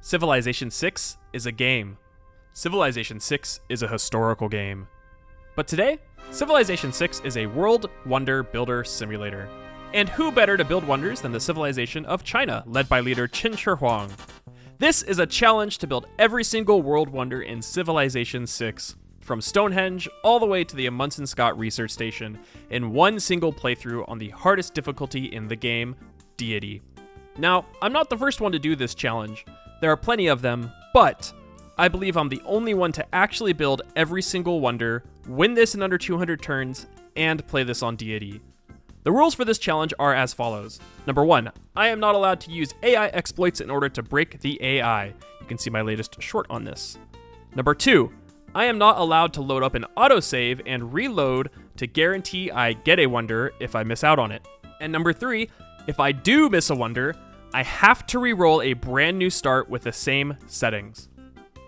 Civilization 6 is a game. Civilization 6 is a historical game. But today, Civilization 6 is a world wonder builder simulator. And who better to build wonders than the civilization of China, led by leader Qin Shi Huang. This is a challenge to build every single world wonder in Civilization 6, from Stonehenge all the way to the Amundsen Scott Research Station, in one single playthrough on the hardest difficulty in the game, Deity. Now, I'm not the first one to do this challenge. There are plenty of them, but I believe I'm the only one to actually build every single wonder, win this in under 200 turns, and play this on Deity. The rules for this challenge are as follows. Number 1, I am not allowed to use AI exploits in order to break the AI. You can see my latest short on this. Number 2, I am not allowed to load up an autosave and reload to guarantee I get a wonder if I miss out on it. And number 3, if I do miss a wonder, I have to re-roll a brand new start with the same settings.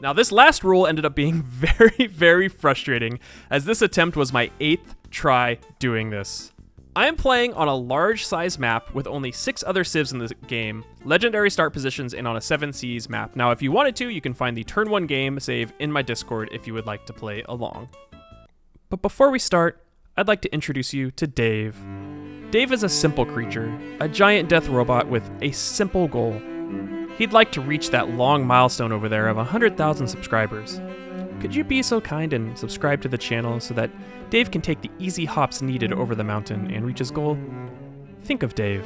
Now, this last rule ended up being very, very frustrating, as this attempt was my 8th try doing this. I am playing on a large size map with only 6 other civs in the game, legendary start positions, and on a 7 seas map. Now, if you wanted to, you can find the turn 1 game save in my Discord if you would like to play along. But before we start, I'd like to introduce you to Dave. Dave is a simple creature, a giant death robot with a simple goal. He'd like to reach that long milestone over there of 100,000 subscribers. Could you be so kind and subscribe to the channel so that Dave can take the easy hops needed over the mountain and reach his goal? Think of Dave.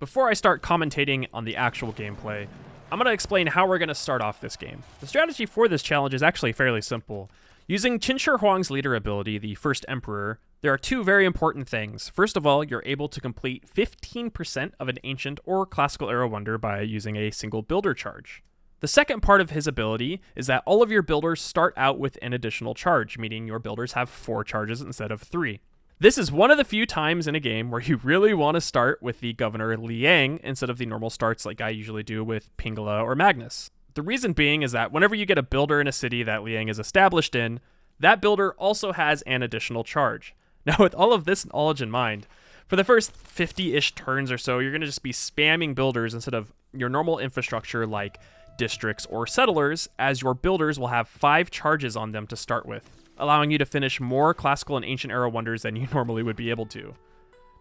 Before I start commentating on the actual gameplay, I'm going to explain how we're going to start off this game. The strategy for this challenge is actually fairly simple. Using Qin Shi Huang's leader ability, the First Emperor, there are 2 very important things. First of all, you're able to complete 15% of an ancient or classical era wonder by using a single builder charge. The second part of his ability is that all of your builders start out with an additional charge, meaning your builders have 4 charges instead of 3. This is one of the few times in a game where you really want to start with the Governor Liang instead of the normal starts like I usually do with Pingala or Magnus. The reason being is that whenever you get a builder in a city that Liang is established in, that builder also has an additional charge. Now, with all of this knowledge in mind, for the first 50-ish turns or so, you're going to just be spamming builders instead of your normal infrastructure like districts or settlers, as your builders will have 5 charges on them to start with, allowing you to finish more classical and ancient era wonders than you normally would be able to.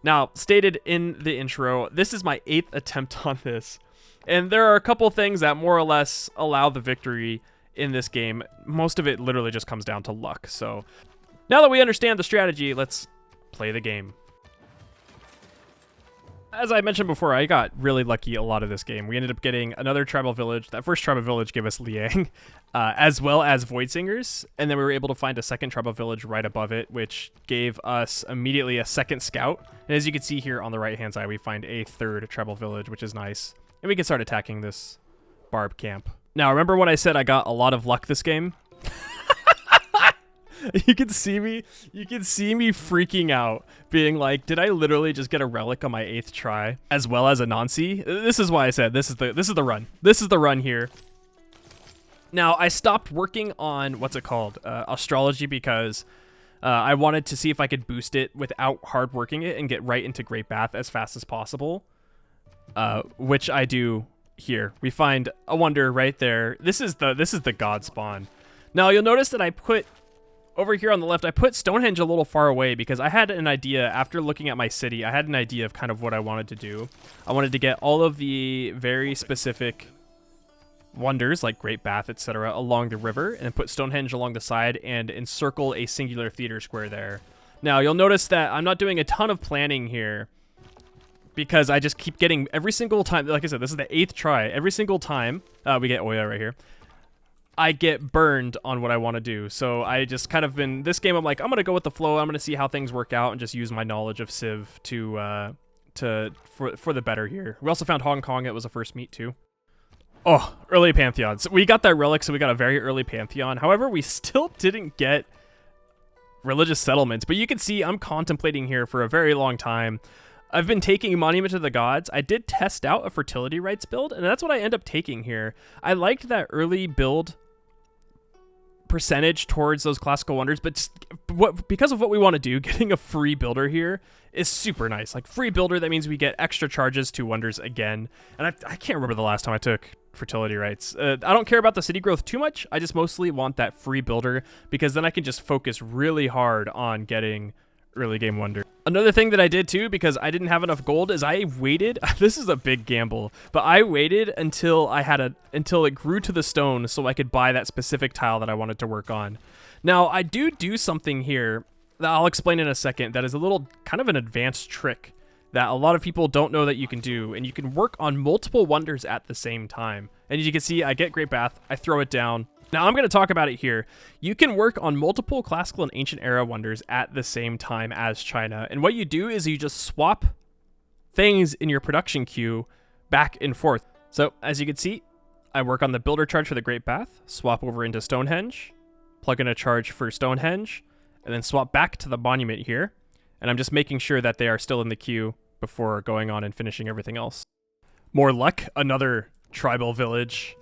Now, stated in the intro, this is my 8th attempt on this, and there are a couple things that more or less allow the victory in this game. Most of it literally just comes down to luck. So now that we understand the strategy, let's play the game. As I mentioned before, I got really lucky a lot of this game. We ended up getting another tribal village. That first tribal village gave us Liang, as well as Void Singers. And then we were able to find a second tribal village right above it, which gave us immediately a second scout. And as you can see here on the right-hand side, we find a third tribal village, which is nice. And we can start attacking this barb camp. Now, remember when I said I got a lot of luck this game? You can see me freaking out, being like, did I literally just get a relic on my 8th try, as well as a Nancy? This is why I said this is the run. This is the run here. Now, I stopped working on, what's it called, astrology, because I wanted to see if I could boost it without hard working it and get right into Great Bath as fast as possible, which I do here. We find a wonder right there. This is the god spawn. Now, you'll notice that I put over here on the left, I put Stonehenge a little far away because I had an idea, after looking at my city, I had an idea of kind of what I wanted to do. I wanted to get all of the very specific wonders, like Great Bath, etc., along the river, and put Stonehenge along the side and encircle a singular theater square there. Now, you'll notice that I'm not doing a ton of planning here because I just keep getting, every single time, like I said, this is the 8th try. Every single time, we get Oya right here, I get burned on what I want to do. So I just kind of been, this game, I'm like, I'm going to go with the flow. I'm going to see how things work out and just use my knowledge of Civ for the better here. We also found Hong Kong. It was a first meet too. Oh, early Pantheons. We got that relic, so we got a very early Pantheon. However, we still didn't get religious settlements, but you can see I'm contemplating here for a very long time. I've been taking Monument to the Gods. I did test out a fertility rites build, and that's what I end up taking here. I liked that early build percentage towards those classical wonders, but just because of what we want to do, getting a free builder here is super nice. Like, free builder, that means we get extra charges to wonders again. And I can't remember the last time I took fertility rights. I don't care about the city growth too much. I just mostly want that free builder, because then I can just focus really hard on getting early game wonder. Another thing that I did too, because I didn't have enough gold, is I waited. This is a big gamble, but I waited until until it grew to the stone so I could buy that specific tile that I wanted to work on. Now, I do something here that I'll explain in a second that is a little kind of an advanced trick that a lot of people don't know that you can do, and you can work on multiple wonders at the same time. And as you can see, I get Great Bath, I throw it down. Now, I'm going to talk about it here. You can work on multiple classical and ancient era wonders at the same time as China. And what you do is you just swap things in your production queue back and forth. So, as you can see, I work on the builder charge for the Great Bath, swap over into Stonehenge, plug in a charge for Stonehenge, and then swap back to the monument here. And I'm just making sure that they are still in the queue before going on and finishing everything else. More luck, another tribal village,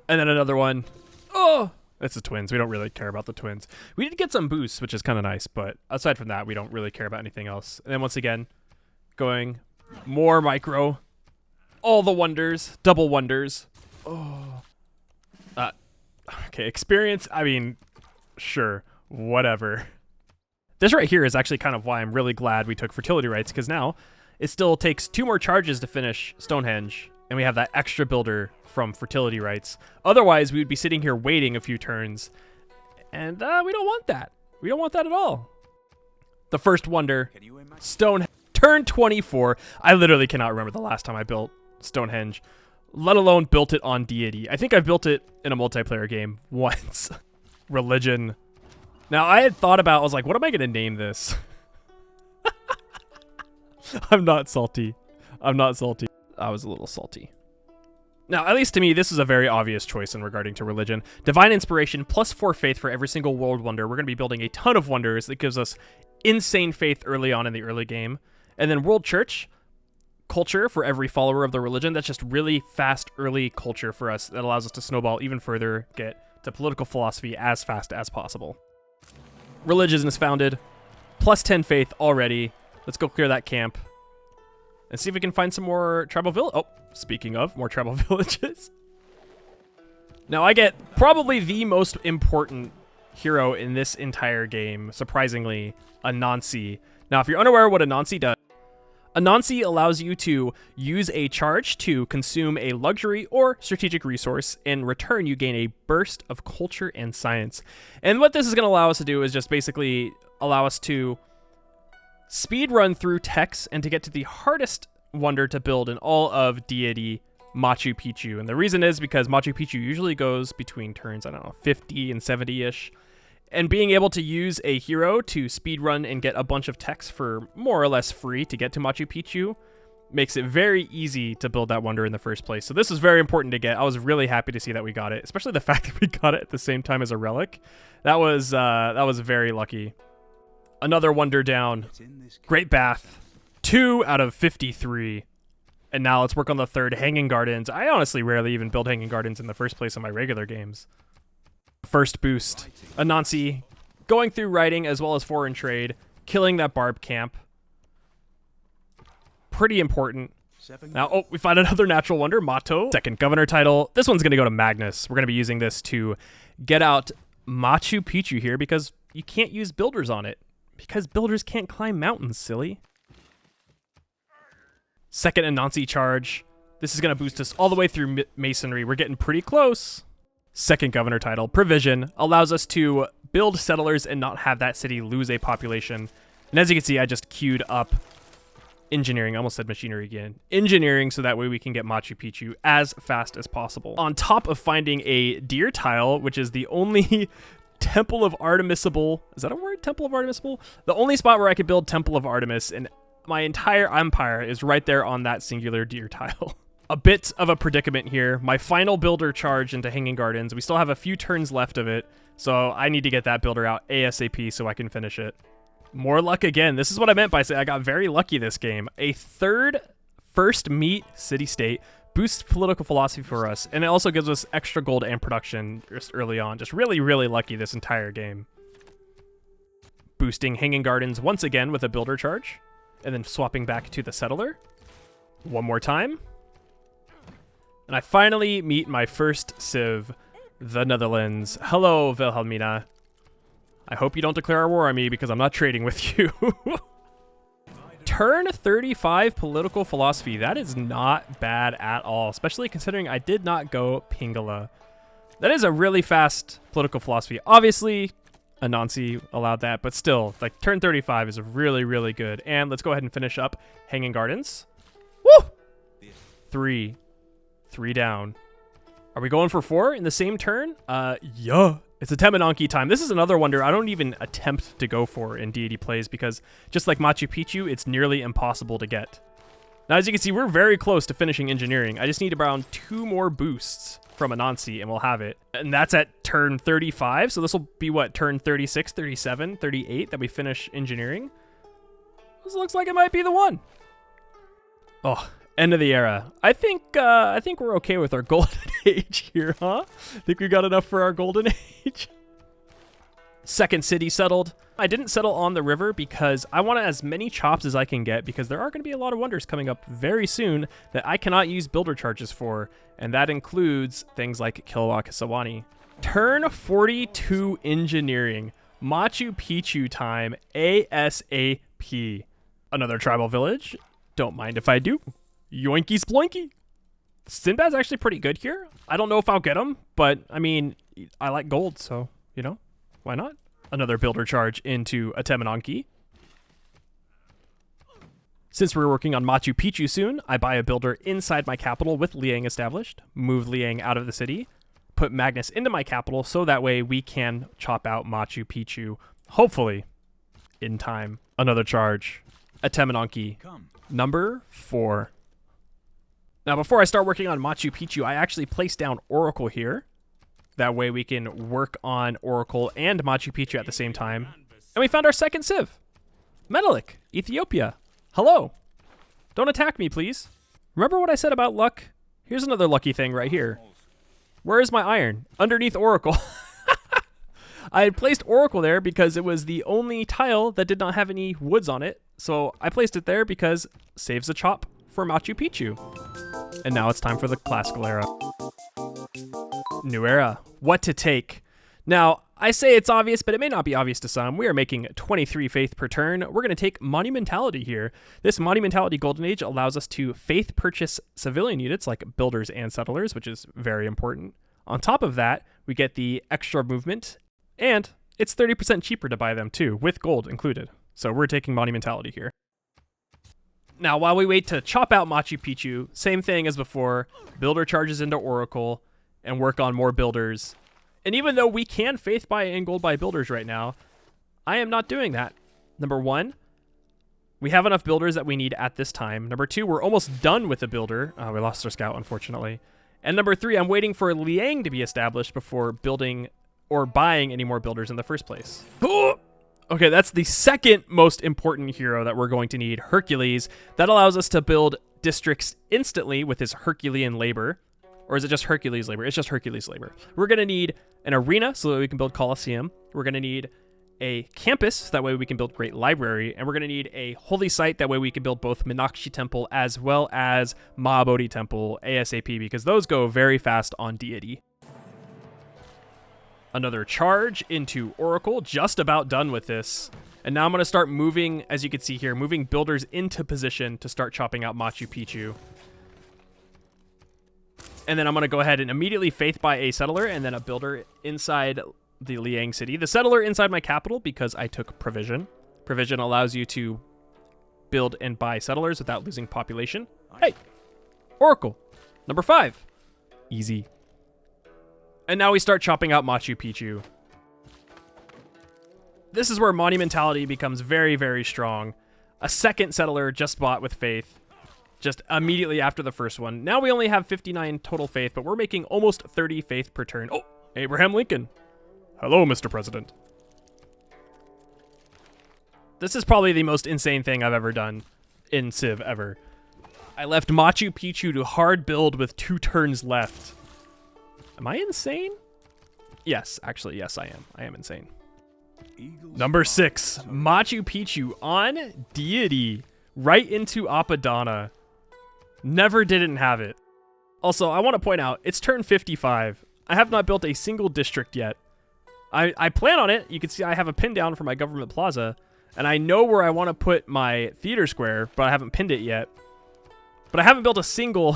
and then another one. Oh, it's the twins. We don't really care about the twins. We did get some boosts, which is kind of nice, but aside from that, we don't really care about anything else. And then once again, going more micro, all the wonders, double wonders. Oh, okay, experience. I mean, sure, whatever. This right here is actually kind of why I'm really glad we took fertility rights, because now it still takes 2 more charges to finish Stonehenge, and we have that extra builder from fertility rights. Otherwise, we would be sitting here waiting a few turns, and we don't want that. We don't want that at all. The first wonder, Stonehenge, turn 24. I literally cannot remember the last time I built Stonehenge, let alone built it on deity. I think I've built it in a multiplayer game once. Religion. Now, I had thought about, I was like, what am I going to name this? I'm not salty. I'm not salty. I was a little salty. Now, at least to me, this is a very obvious choice in regarding to religion. Divine inspiration plus 4 faith for every single world wonder. We're going to be building a ton of wonders that gives us insane faith early on in the early game. And then world church, culture for every follower of the religion. That's just really fast early culture for us that allows us to snowball even further, get to political philosophy as fast as possible. Religion is founded, plus 10 faith already. Let's go clear that camp and see if we can find some more tribal village. Oh, speaking of more tribal villages. Now I get probably the most important hero in this entire game, surprisingly, Anansi. Now, if you're unaware of what Anansi does, Anansi allows you to use a charge to consume a luxury or strategic resource. In return, you gain a burst of culture and science. And what this is going to allow us to do is just basically allow us to speed run through texts and to get to the hardest wonder to build in all of deity, Machu Picchu. And the reason is because Machu Picchu usually goes between turns, I don't know, 50 and 70-ish. And being able to use a hero to speedrun and get a bunch of texts for more or less free to get to Machu Picchu makes it very easy to build that wonder in the first place. So this is very important to get. I was really happy to see that we got it, especially the fact that we got it at the same time as a relic. That was very lucky. Another wonder down. Great Bath. 2 out of 53. And now let's work on the third, Hanging Gardens. I honestly rarely even build Hanging Gardens in the first place in my regular games. First boost, Anansi, going through writing as well as foreign trade, killing that barb camp. Pretty important. Now, oh, we find another natural wonder, Mato. Second governor title. This one's going to go to Magnus. We're going to be using this to get out Machu Picchu here because you can't use builders on it. Because builders can't climb mountains, silly. Second Anansi charge. This is going to boost us all the way through masonry. We're getting pretty close. Second governor title, Provision, allows us to build settlers and not have that city lose a population. And as you can see, I just queued up engineering. I almost said machinery again. Engineering, so that way we can get Machu Picchu as fast as possible. On top of finding a deer tile, which is the only Temple of Artemisable. Is that a word? Temple of Artemisable? The only spot where I could build Temple of Artemis, and my entire empire is right there on that singular deer tile. A bit of a predicament here. My final builder charge into Hanging Gardens. We still have a few turns left of it, so I need to get that builder out ASAP so I can finish it. More luck again. This is what I meant by saying I got very lucky this game. A third first meet city-state boosts political philosophy for us, and it also gives us extra gold and production just early on. Just really, really lucky this entire game. Boosting Hanging Gardens once again with a builder charge, and then swapping back to the settler. One more time. And I finally meet my first civ, the Netherlands. Hello, Wilhelmina. I hope you don't declare a war on me because I'm not trading with you. Turn 35 political philosophy. That is not bad at all, especially considering I did not go Pingala. That is a really fast political philosophy. Obviously, Anansi allowed that, but still, like, turn 35 is really, really good. And let's go ahead and finish up Hanging Gardens. Woo! 3 down. Are we going for 4 in the same turn? Yeah. It's a Temenanki time. This is another wonder I don't even attempt to go for in deity plays because just like Machu Picchu, it's nearly impossible to get. Now, as you can see, we're very close to finishing engineering. I just need around 2 more boosts from Anansi and we'll have it. And that's at turn 35. So this will be what, turn 36, 37, 38 that we finish engineering. This looks like it might be the one. Oh, end of the era. I think we're okay with our golden age here, huh? Think we got enough for our golden age? Second city settled. I didn't settle on the river because I want as many chops as I can get because there are going to be a lot of wonders coming up very soon that I cannot use builder charges for, and that includes things like Kilauea Kisawani. Turn 42 engineering. Machu Picchu time ASAP. Another tribal village. Don't mind if I do. Yoinky sploinky. Sinbad's actually pretty good here. I don't know if I'll get him, but I mean, I like gold, so, you know, why not? Another builder charge into a Temenanki. Since we're working on Machu Picchu soon, I buy a builder inside my capital with Liang established, move Liang out of the city, put Magnus into my capital so that way we can chop out Machu Picchu, hopefully, in time. Another charge. A Temenanki. Number 4. Now, before I start working on Machu Picchu, I actually placed down Oracle here. That way we can work on Oracle and Machu Picchu at the same time. And we found our second civ. Menelik, Ethiopia. Hello. Don't attack me, please. Remember what I said about luck? Here's another lucky thing right here. Where is my iron? Underneath Oracle. I had placed Oracle there because it was the only tile that did not have any woods on it. So I placed it there because saves a chop for Machu Picchu. And now it's time for the classical era. New era. What to take? Now, I say it's obvious, but it may not be obvious to some. We are making 23 faith per turn. We're going to take Monumentality here. This Monumentality Golden Age allows us to faith purchase civilian units like builders and settlers, which is very important. On top of that, we get the extra movement, and it's 30% cheaper to buy them too, with gold included. So we're taking Monumentality here. Now, while we wait to chop out Machu Picchu, same thing as before, builder charges into Oracle and work on more builders. And even though we can faith buy and gold buy builders right now, I am not doing that. Number 1, we have enough builders that we need at this time. Number 2, we're almost done with the builder. We lost our scout, unfortunately. And number 3, I'm waiting for Liang to be established before building or buying any more builders in the first place. Okay, that's the second most important hero that we're going to need, Hercules. That allows us to build districts instantly with his Herculean labor. Or is it just Hercules labor? It's just Hercules labor. We're going to need an arena so that we can build Colosseum. We're going to need a campus so that way we can build Great Library. And we're going to need a holy site. That way we can build both Meenakshi Temple as well as Mahabodhi Temple ASAP because those go very fast on deity. Another charge into Oracle, just about done with this. And now I'm going to start moving, as you can see here, moving builders into position to start chopping out Machu Picchu. And then I'm going to go ahead and immediately faith buy a settler and then a builder inside the Liang city. The settler inside my capital because I took provision. Provision allows you to build and buy settlers without losing population. Hey, Oracle, number 5. Easy. And now we start chopping out Machu Picchu. This is where Monumentality becomes very, very strong. A second settler just bought with faith. Just immediately after the first one. Now we only have 59 total faith, but we're making almost 30 faith per turn. Oh, Abraham Lincoln. Hello, Mr. President. This is probably the most insane thing I've ever done in Civ ever. I left Machu Picchu to hard build with 2 turns left. Am I insane? Yes, actually, yes, I am. I am insane. Number 6, Machu Picchu on deity, right into Apadana. Never didn't have it. Also, I want to point out, it's turn 55. I have not built a single district yet. I plan on it. You can see I have a pin down for my government plaza, and I know where I want to put my theater square, but I haven't pinned it yet. But I haven't built a single,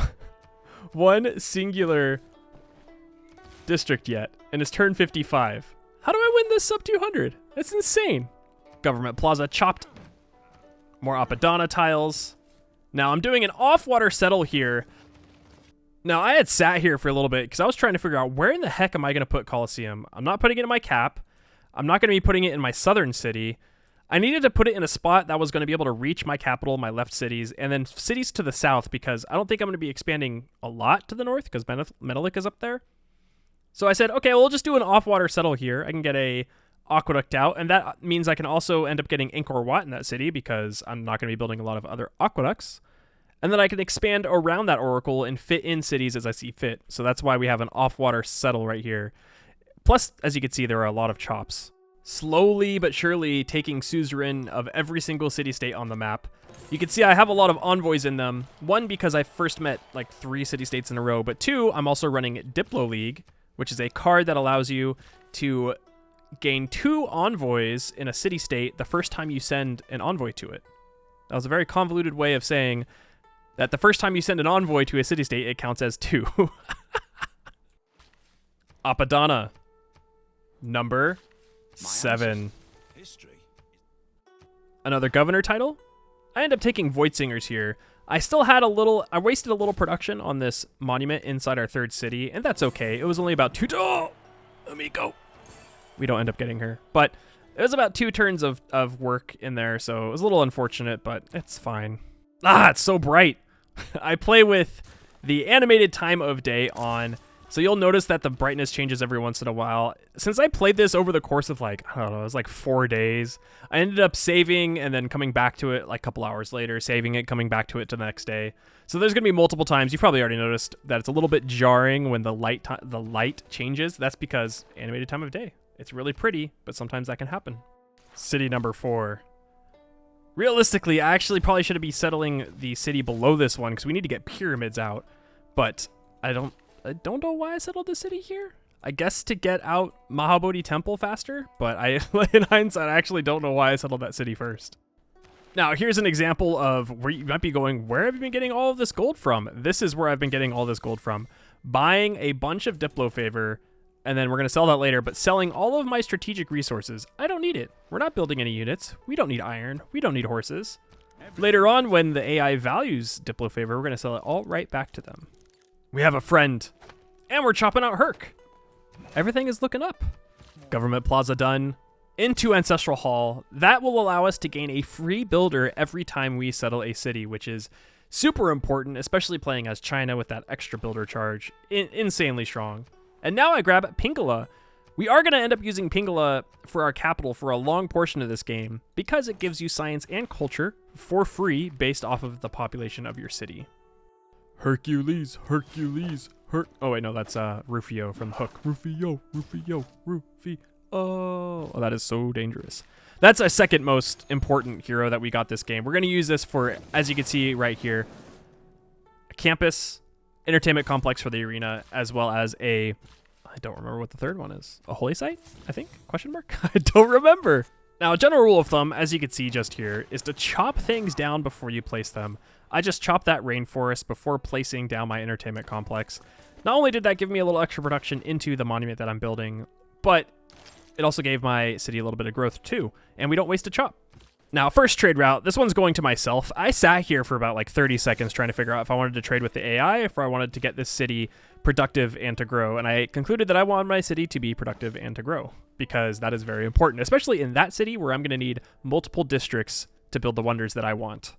one singular district yet, and it's turn 55. How do I win this sub 200? That's insane. Government plaza chopped. More Apadana tiles. Now I'm doing an off-water settle here. Now I had sat here for a little bit because I was trying to figure out where in the heck am I going to put Colosseum. I'm not putting it in my cap. I'm not going to be putting it in my southern city. I needed to put it in a spot that was going to be able to reach my capital, my left cities, and then cities to the south, because I don't think I'm going to be expanding a lot to the north because Menelik is up there. So I said, okay, we'll just do an off-water settle here. I can get a aqueduct out, and that means I can also end up getting Angkor Wat in that city because I'm not going to be building a lot of other aqueducts. And then I can expand around that oracle and fit in cities as I see fit. So that's why we have an off-water settle right here. Plus, as you can see, there are a lot of chops. Slowly but surely taking suzerain of every single city-state on the map. You can see I have a lot of envoys in them. 1, because I first met like 3 city-states in a row, but 2, I'm also running Diplo League, which is a card that allows you to gain 2 envoys in a city-state the first time you send an envoy to it. That was a very convoluted way of saying that the first time you send an envoy to a city-state, it counts as 2. Apadana. Number 7. Another governor title. I end up taking Voigtsingers here. I still had I wasted a little production on this monument inside our 3rd city, and that's okay. It was only about 2, oh, Amico. We don't end up getting her, but it was about 2 turns of work in there, so it was a little unfortunate, but it's fine. Ah, it's so bright. I play with the animated time of day on, so you'll notice that the brightness changes every once in a while. Since I played this over the course of like, I don't know, it was like 4 days, I ended up saving and then coming back to it like a couple hours later, saving it, coming back to it to the next day. So there's going to be multiple times. You've probably already noticed that it's a little bit jarring when the light changes. That's because animated time of day. It's really pretty, but sometimes that can happen. City number 4. Realistically, I actually probably should be settling the city below this one because we need to get pyramids out. But I don't know why I settled the city here. I guess to get out Mahabodhi Temple faster, but in hindsight, I actually don't know why I settled that city first. Now, here's an example of where you might be going, where have you been getting all of this gold from? This is where I've been getting all this gold from. Buying a bunch of Diplo favor, and then we're going to sell that later, but selling all of my strategic resources. I don't need it. We're not building any units. We don't need iron. We don't need horses. Later on, when the AI values Diplo favor, we're going to sell it all right back to them. We have a friend, and we're chopping out Herc. Everything is looking up. Government plaza done. Into Ancestral Hall. That will allow us to gain a free builder every time we settle a city, which is super important, especially playing as China with that extra builder charge. Insanely strong. And now I grab Pingala. We are going to end up using Pingala for our capital for a long portion of this game because it gives you science and culture for free based off of the population of your city. Hercules. Oh wait, no, that's Rufio from Hook. Rufio. Oh, that is so dangerous. That's our second most important hero that we got this game. We're going to use this for, as you can see right here, a campus, entertainment complex for the arena, as well as I don't remember what the third one is. A holy site, I think? Question mark? I don't remember. Now, a general rule of thumb, as you can see just here, is to chop things down before you place them. I just chopped that rainforest before placing down my entertainment complex. Not only did that give me a little extra production into the monument that I'm building, but it also gave my city a little bit of growth too, and we don't waste a chop. Now, first trade route, this one's going to myself. I sat here for about like 30 seconds trying to figure out if I wanted to trade with the AI, if I wanted to get this city productive and to grow, and I concluded that I wanted my city to be productive and to grow, because that is very important, especially in that city where I'm going to need multiple districts to build the wonders that I want.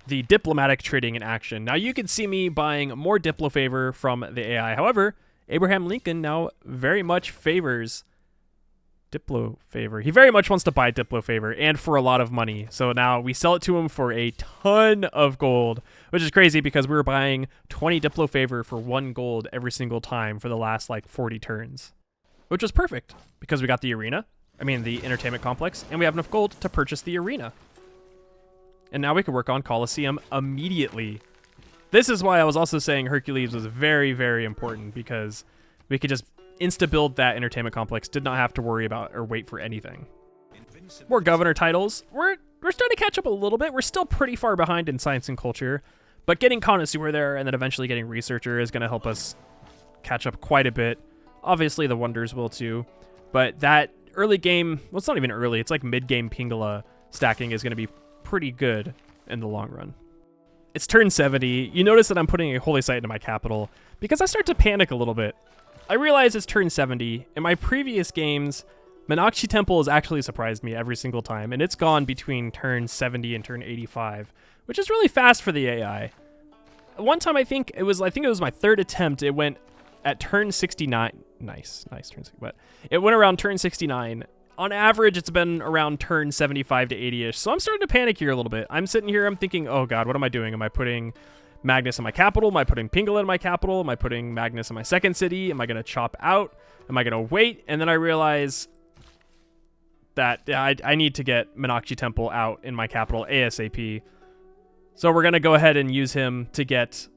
The diplomatic trading in action. Now, you can see me buying more Diplo favor from the AI. However, Abraham Lincoln now very much favors Diplo favor. He very much wants to buy Diplo favor, and for a lot of money. So now we sell it to him for a ton of gold, which is crazy because we were buying 20 Diplo favor for 1 gold every single time for the last like 40 turns, which was perfect because we got the arena. I mean, the entertainment complex, and we have enough gold to purchase the arena. And now we can work on Colosseum immediately. This is why I was also saying Hercules was very, very important, because we could just insta-build that entertainment complex, did not have to worry about or wait for anything. More governor titles. We're starting to catch up a little bit. We're still pretty far behind in science and culture, but getting connoisseur there and then eventually getting researcher is going to help us catch up quite a bit. Obviously, the wonders will too, but that early game, well, it's not even early, it's like mid-game Pingala stacking is going to be pretty good in the long run. It's turn 70. You notice that I'm putting a holy site into my capital because I start to panic a little bit. I realize it's turn 70. In my previous games, Meenakshi Temple has actually surprised me every single time, and it's gone between turn 70 and turn 85, which is really fast for the AI. One time I think it was my 3rd attempt, it went at turn 69. Nice turn 60, but it went around turn 69. On average, it's been around turn 75 to 80-ish, so I'm starting to panic here a little bit. I'm sitting here, I'm thinking, oh god, what am I doing? Am I putting Magnus in my capital? Am I putting Pingala in my capital? Am I putting Magnus in my second city? Am I going to chop out? Am I going to wait? And then I realize that I need to get Meenakshi Temple out in my capital ASAP. So we're going to go ahead and use him to get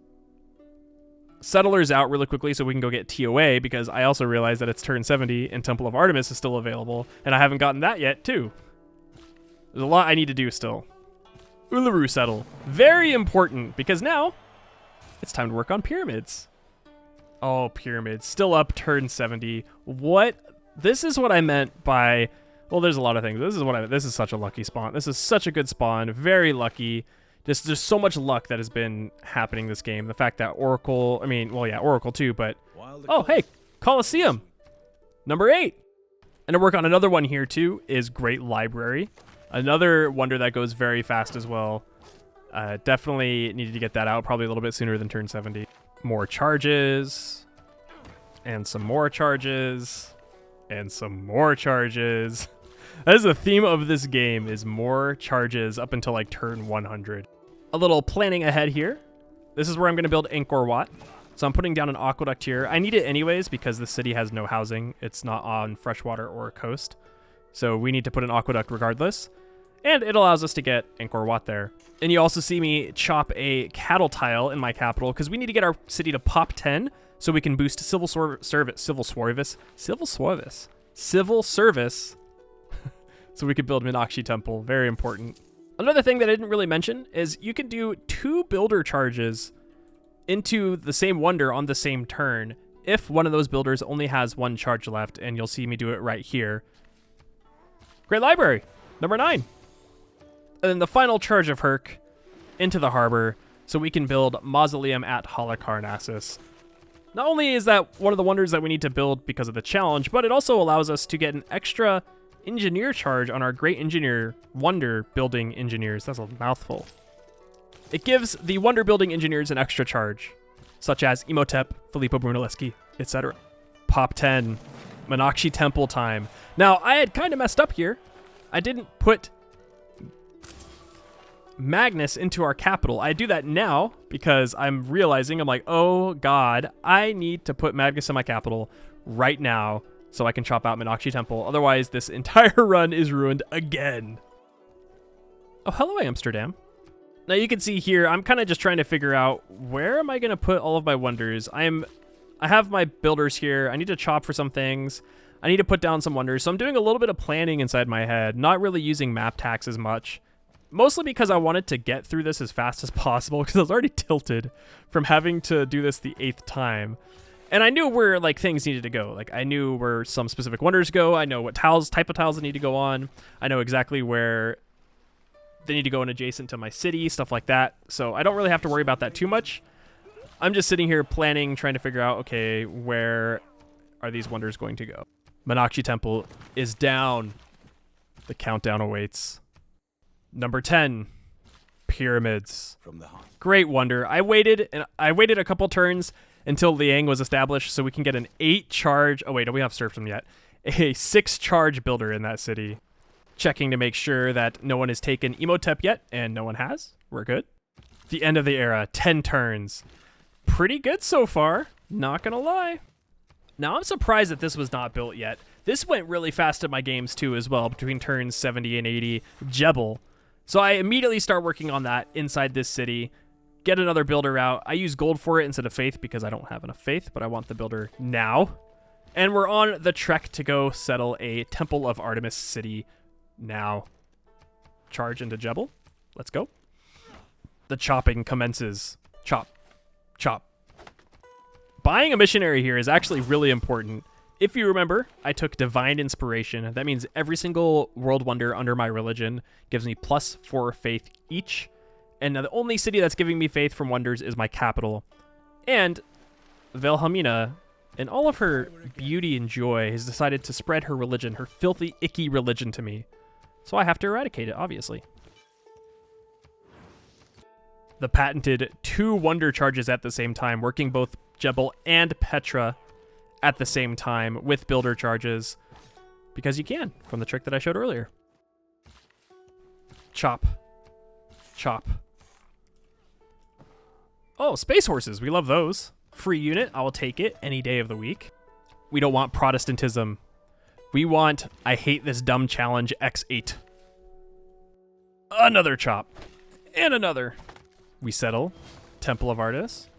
settlers out really quickly so we can go get TOA, because I also realize that it's turn 70 and Temple of Artemis is still available, and I haven't gotten that yet too. There's a lot I need to do still. Uluru settle. Very important, because now it's time to work on pyramids. Oh, pyramids. Still up turn 70. What? This is what I meant by, well, there's a lot of things. This is such a lucky spawn. This is such a good spawn. Very lucky. Just there's so much luck that has been happening this game. The fact that Oracle, Oracle too, but oh, hey, Colosseum, number 8. And to work on another one here too is Great Library. Another wonder that goes very fast as well. Definitely needed to get that out probably a little bit sooner than turn 70. More charges, and some more charges, and some more charges. That is the theme of this game, is more charges up until like turn 100. A little planning ahead here. This is where I'm going to build Angkor Wat. So I'm putting down an aqueduct here. I need it anyways because the city has no housing. It's not on freshwater or coast. So we need to put an aqueduct regardless. And it allows us to get Angkor Wat there. And you also see me chop a cattle tile in my capital because we need to get our city to pop 10 so we can boost civil service so we could build Meenakshi Temple. Very important. Another thing that I didn't really mention is you can do 2 builder charges into the same wonder on the same turn if one of those builders only has 1 charge left, and you'll see me do it right here. Great Library, number 9. And then the final charge of Herc into the harbor so we can build Mausoleum at Halicarnassus. Not only is that one of the wonders that we need to build because of the challenge, but it also allows us to get an extra engineer charge on our great engineer wonder building engineers. That's a mouthful. It gives the wonder building engineers an extra charge, such as Imhotep, Filippo Brunelleschi, etc. Pop 10, Meenakshi Temple time. Now, I had kind of messed up here. I didn't put Magnus into our capital. I do that now because I'm realizing, I'm like, oh god, I need to put Magnus in my capital right now so I can chop out Meenakshi Temple. Otherwise, this entire run is ruined again. Oh, hello, Amsterdam. Now you can see here, I'm kind of just trying to figure out where am I going to put all of my wonders. I have my builders here. I need to chop for some things. I need to put down some wonders. So I'm doing a little bit of planning inside my head, not really using map tax as much. Mostly because I wanted to get through this as fast as possible because I was already tilted from having to do this the 8th time. And I knew where like things needed to go. Like I knew where some specific wonders go. I know what type of tiles they need to go on. I know exactly where they need to go in adjacent to my city, stuff like that. So I don't really have to worry about that too much. I'm just sitting here planning, trying to figure out, okay, where are these wonders going to go? Meenakshi Temple is down. The countdown awaits. Number 10, pyramids. From the great wonder. I waited a couple turns until Liang was established so we can get an 8 charge. Oh wait, don't we have serfdom yet? a 6 charge builder in that city. Checking to make sure that no one has taken Imhotep yet, and no one has. We're good. The end of the era, 10 turns. Pretty good so far, not gonna lie. Now I'm surprised that this was not built yet. This went really fast in my games too as well, between turns 70 and 80. Jebel. So I immediately start working on that inside this city. Get another builder out. I use gold for it instead of faith because I don't have enough faith, but I want the builder now. And we're on the trek to go settle a Temple of Artemis city now. Charge into Jebel. Let's go. The chopping commences. Chop. Chop. Buying a missionary here is actually really important. If you remember, I took divine inspiration. That means every single world wonder under my religion gives me +4 faith each. And now the only city that's giving me faith from wonders is my capital. And Wilhelmina, in all of her beauty and joy, has decided to spread her religion, her filthy, icky religion to me. So I have to eradicate it, obviously. The patented 2 wonder charges at the same time, working both Jebel and Petra at the same time with builder charges, because you can, from the trick that I showed earlier. Chop. Chop. Oh, space horses. We love those. Free unit. I will take it any day of the week. We don't want Protestantism. We want I hate this dumb challenge X8. Another chop. And another. We settle. Temple of Artemis.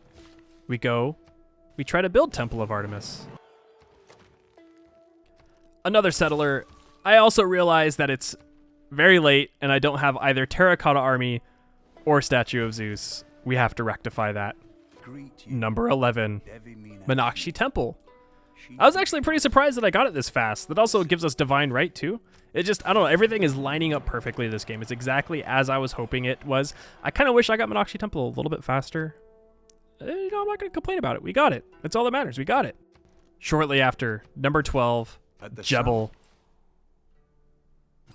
We go. We try to build Temple of Artemis. Another settler. I also realize that it's very late and I don't have either Terracotta Army or Statue of Zeus. We have to rectify that. Number 11. Meenakshi Temple. I was actually pretty surprised that I got it this fast. That also gives us Divine Right, too. It just, I don't know, everything is lining up perfectly this game. It's exactly as I was hoping it was. I kind of wish I got Meenakshi Temple a little bit faster. You know, I'm not going to complain about it. We got it. That's all that matters. We got it. Shortly after, number 12, Jebel.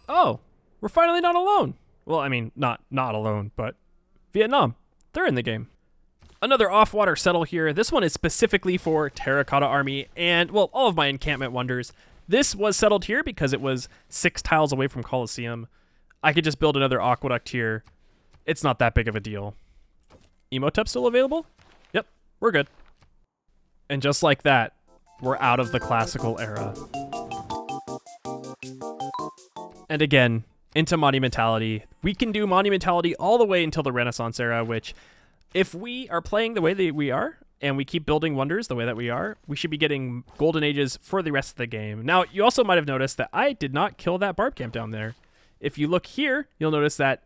Oh, we're finally not alone. Well, I mean, not alone, but Vietnam. They're in the game. Another off-water settle here. This one is specifically for Terracotta Army and, well, all of my encampment wonders. This was settled here because it was 6 tiles away from Colosseum. I could just build another aqueduct here. It's not that big of a deal. Imhotep still available? Yep, we're good. And just like that, we're out of the classical era. And again, into monumentality. We can do monumentality all the way until the Renaissance era, which, if we are playing the way that we are, and we keep building wonders the way that we are, we should be getting golden ages for the rest of the game. Now, you also might have noticed that I did not kill that barb camp down there. If you look here, you'll notice that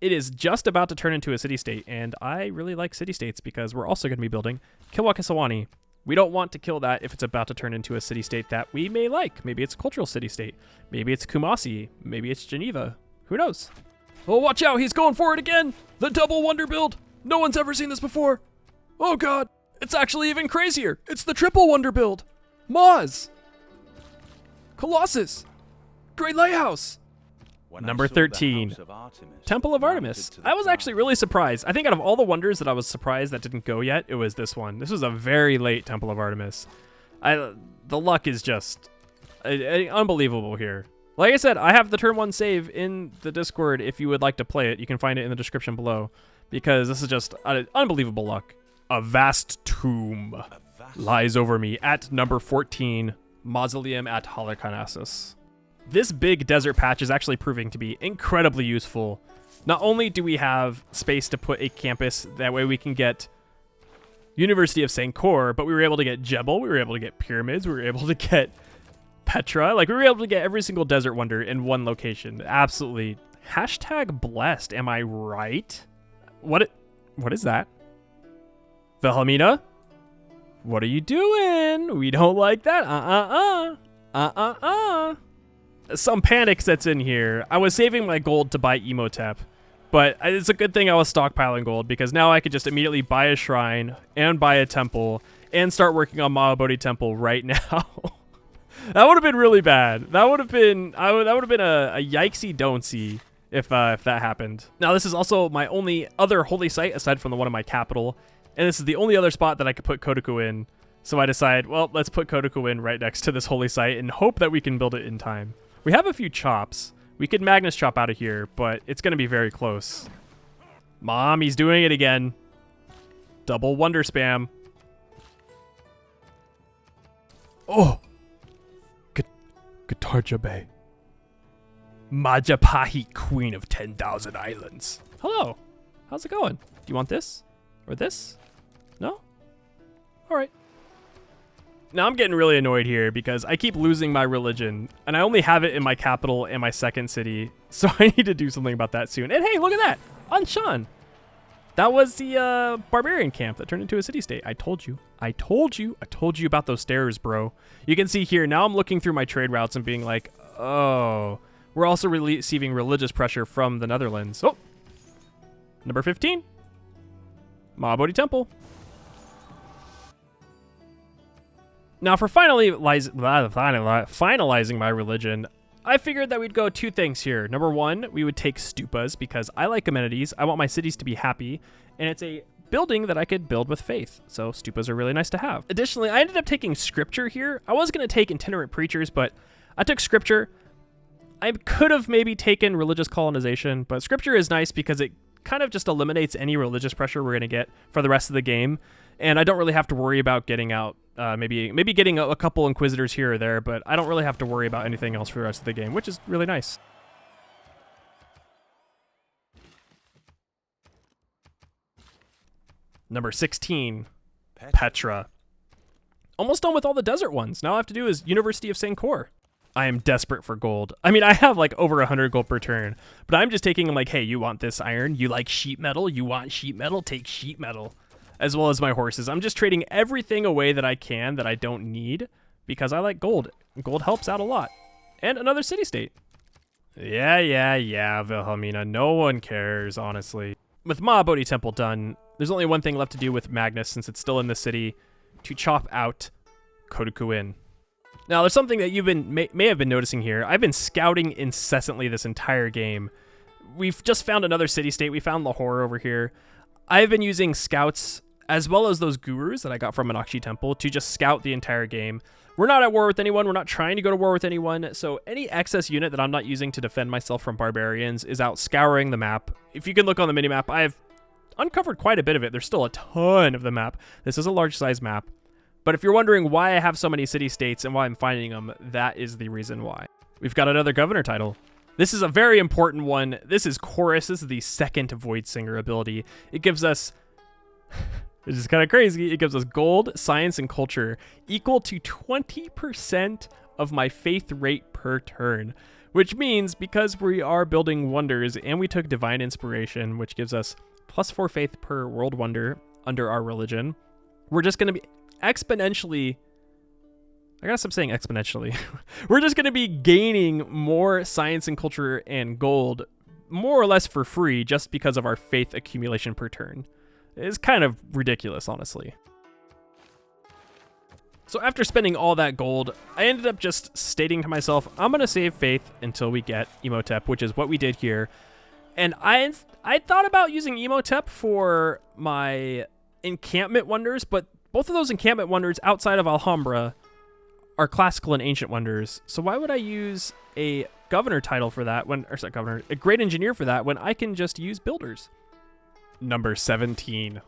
it is just about to turn into a city-state, and I really like city-states because we're also going to be building Kilwakasawani. We don't want to kill that if it's about to turn into a city-state that we may like. Maybe it's a cultural city-state. Maybe it's Kumasi. Maybe it's Geneva. Who knows? Oh, watch out. He's going for it again. The double wonder build. No one's ever seen this before. Oh, God. It's actually even crazier. It's the triple wonder build. Maz. Colossus. Great Lighthouse. Number 13, Temple of Artemis. I was actually really surprised. I think out of all the wonders that I was surprised that didn't go yet, it was this one. This was a very late Temple of Artemis. The luck is just unbelievable here. Like I said, I have the turn 1 save in the Discord if you would like to play it. You can find it in the description below because this is just unbelievable luck. A vast tomb lies over me at number 14, Mausoleum at Halicarnassus. This big desert patch is actually proving to be incredibly useful. Not only do we have space to put a campus, that way we can get University of St. Cor, but we were able to get Jebel, we were able to get pyramids, we were able to get Petra. Like, we were able to get every single desert wonder in one location. Absolutely. Hashtag blessed, am I right? What is that? Wilhelmina? What are you doing? We don't like that. Some panic sets in here. I was saving my gold to buy Imhotep, but it's a good thing I was stockpiling gold because now I could just immediately buy a shrine and buy a temple and start working on Mahabodhi Temple right now. That would have been really bad. That would have been a yikesy don'tsy if that happened. Now this is also my only other holy site aside from the one in my capital, and this is the only other spot that I could put Kodoku in. So I decide, well, let's put Kodokuin right next to this holy site and hope that we can build it in time. We have a few chops. We could Magnus chop out of here, but it's going to be very close. Mom, he's doing it again. Double wonder spam. Oh! Guitarjabe. Majapahi, queen of 10,000 islands. Hello. How's it going? Do you want this? Or this? No? Alright. Now I'm getting really annoyed here because I keep losing my religion, and I only have it in my capital and my second city, so I need to do something about that soon. And hey, look at that! Anshan! That was the barbarian camp that turned into a city-state. I told you about those stairs, bro. You can see here, now I'm looking through my trade routes and being like, oh, we're also receiving religious pressure from the Netherlands. Oh, number 15, Mahabodhi Temple. Now for finalizing my religion, I figured that we'd go two things here. Number one, we would take stupas because I like amenities. I want my cities to be happy, and it's a building that I could build with faith. So stupas are really nice to have. Additionally, I ended up taking scripture here. I was going to take itinerant preachers, but I took scripture. I could have maybe taken religious colonization, but scripture is nice because it kind of just eliminates any religious pressure we're going to get for the rest of the game. And I don't really have to worry about getting out, maybe getting a couple inquisitors here or there, but I don't really have to worry about anything else for the rest of the game, which is really nice. Number 16, Petra. Almost done with all the desert ones. Now all I have to do is University of Sankor. I am desperate for gold. I mean, I have like over 100 gold per turn, but I'm just taking them like, hey, you want this iron? You like sheet metal? You want sheet metal? Take sheet metal. As well as my horses. I'm just trading everything away that I can that I don't need because I like gold. Gold helps out a lot. And another city-state. Yeah, Wilhelmina. No one cares, honestly. With Mahabodhi Temple done, there's only one thing left to do with Magnus since it's still in the city, to chop out Kodokuin. Now, there's something that you may have been noticing here. I've been scouting incessantly this entire game. We've just found another city-state. We found Lahore over here. I've been using scouts as well as those gurus that I got from Meenakshi Temple to just scout the entire game. We're not at war with anyone. We're not trying to go to war with anyone. So any excess unit that I'm not using to defend myself from barbarians is out scouring the map. If you can look on the minimap, I've uncovered quite a bit of it. There's still a ton of the map. This is a large size map. But if you're wondering why I have so many city-states and why I'm finding them, that is the reason why. We've got another governor title. This is a very important one. This is Chorus. This is the second Void Singer ability. It gives us... Which is kind of crazy. It gives us gold, science, and culture equal to 20% of my faith rate per turn. Which means because we are building wonders and we took divine inspiration, which gives us +4 faith per world wonder under our religion, we're just going to be exponentially... I gotta stop saying exponentially. We're just going to be gaining more science and culture and gold more or less for free just because of our faith accumulation per turn. It's kind of ridiculous, honestly. So after spending all that gold, I ended up just stating to myself, I'm going to save faith until we get Imhotep, which is what we did here. And I thought about using Imhotep for my encampment wonders, but both of those encampment wonders outside of Alhambra are classical and ancient wonders. So why would I use a governor title for that when, or sorry, governor, a great engineer for that when I can just use builders? Number 17,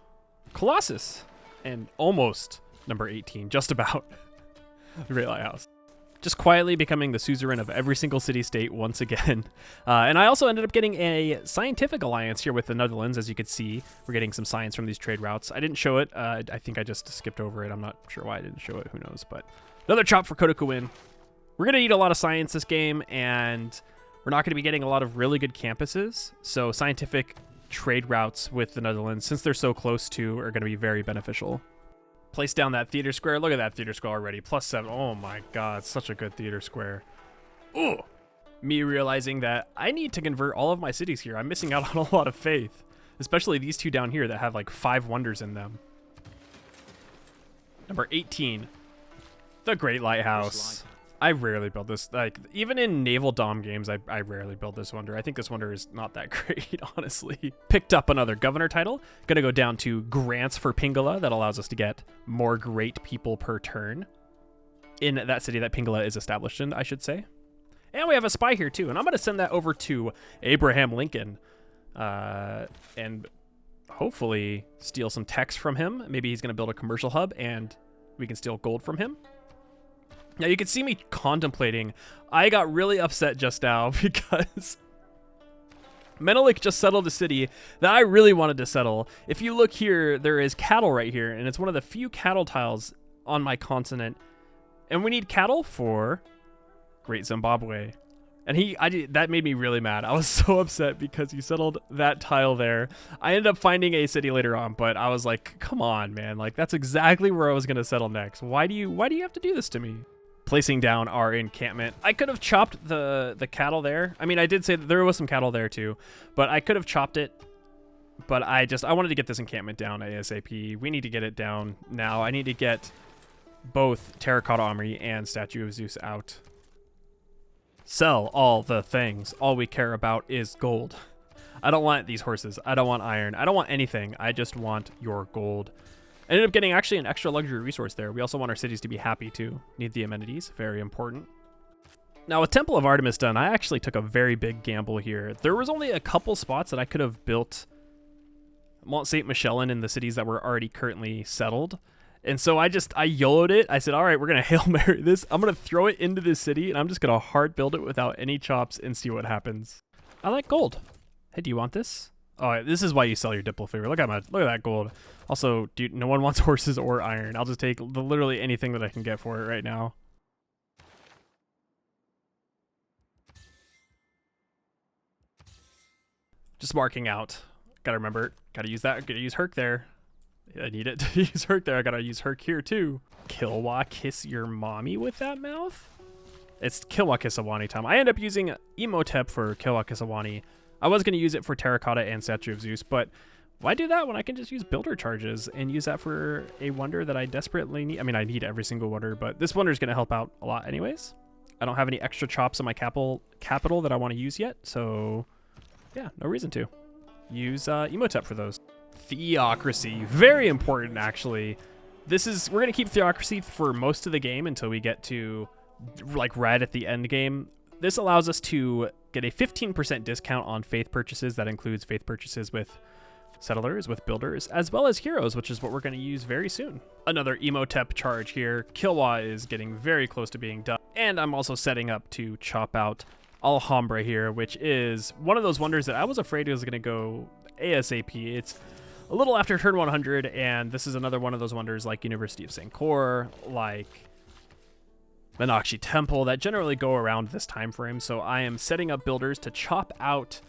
Colossus, and almost number 18, just about, the Great Lighthouse. Just quietly becoming the suzerain of every single city-state once again. And I also ended up getting a scientific alliance here with the Netherlands, as you could see. We're getting some science from these trade routes. I didn't show it. I think I just skipped over it. I'm not sure why I didn't show it. Who knows? But another chop for Kodokuin. We're going to need a lot of science this game, and we're not going to be getting a lot of really good campuses. So scientific trade routes with the Netherlands, since they're so close to, are going to be very beneficial. Place down that theater square. Look at that theater square already. +7. Oh my god, such a good theater square. Ooh. Me realizing that I need to convert all of my cities here. I'm missing out on a lot of faith, especially these two down here that have like 5 wonders in them. Number 18, the Great Lighthouse. I rarely build this. Like, even in naval dom games, I rarely build this wonder. I think this wonder is not that great, honestly. Picked up another governor title. Gonna go down to grants for Pingala. That allows us to get more great people per turn in that city that Pingala is established in, I should say. And we have a spy here, too. And I'm gonna send that over to Abraham Lincoln. And hopefully steal some techs from him. Maybe he's gonna build a commercial hub, and we can steal gold from him. Now, you can see me contemplating. I got really upset just now because Menelik just settled a city that I really wanted to settle. If you look here, there is cattle right here, and it's one of the few cattle tiles on my continent. And we need cattle for Great Zimbabwe. And that made me really mad. I was so upset because he settled that tile there. I ended up finding a city later on, but I was like, come on, man. Like, that's exactly where I was going to settle next. Why do you have to do this to me? Placing down our encampment. I could have chopped the cattle there. I mean, I did say that there was some cattle there too, but I could have chopped it. But I wanted to get this encampment down ASAP. We need to get it down now. I need to get both Terracotta Armory and Statue of Zeus out. Sell all the things. All we care about is gold. I don't want these horses. I don't want iron. I don't want anything. I just want your gold. I ended up getting actually an extra luxury resource there. We also want our cities to be happy too. Need the amenities. Very important. Now, with Temple of Artemis done, I actually took a very big gamble here. There was only a couple spots that I could have built Mont Saint Michel in the cities that were already currently settled. And so I YOLO'd it. I said, all right, we're going to Hail Mary this. I'm going to throw it into this city, and I'm just going to hard build it without any chops and see what happens. I like gold. Hey, do you want this? Oh, this is why you sell your Diplo favor. Look at that gold. Also, dude, no one wants horses or iron. I'll just take literally anything that I can get for it right now. Just marking out. Gotta remember, gotta use that. Gotta use Herc there. I need it to use Herc there. I gotta use Herc here too. Kilwa kiss your mommy with that mouth? It's Kilwa Kisawani time. I end up using Emotep for Kilwa Kisawani. I was going to use it for Terracotta and Statue of Zeus, but why do that when I can just use builder charges and use that for a wonder that I desperately need? I mean, I need every single wonder, but this wonder is going to help out a lot anyways. I don't have any extra chops in my capital that I want to use yet, so yeah, no reason to. Use Emotep for those. Theocracy, very important actually. We're going to keep Theocracy for most of the game until we get to like right at the end game. This allows us to get a 15% discount on faith purchases. That includes faith purchases with settlers, with builders, as well as heroes, which is what we're going to use very soon. Another Emotep charge here. Kilwa is getting very close to being done. And I'm also setting up to chop out Alhambra here, which is one of those wonders that I was afraid it was going to go ASAP. It's a little after turn 100, and this is another one of those wonders like University of Sankor, like Meenakshi Temple, that generally go around this time frame. So I am setting up builders to chop out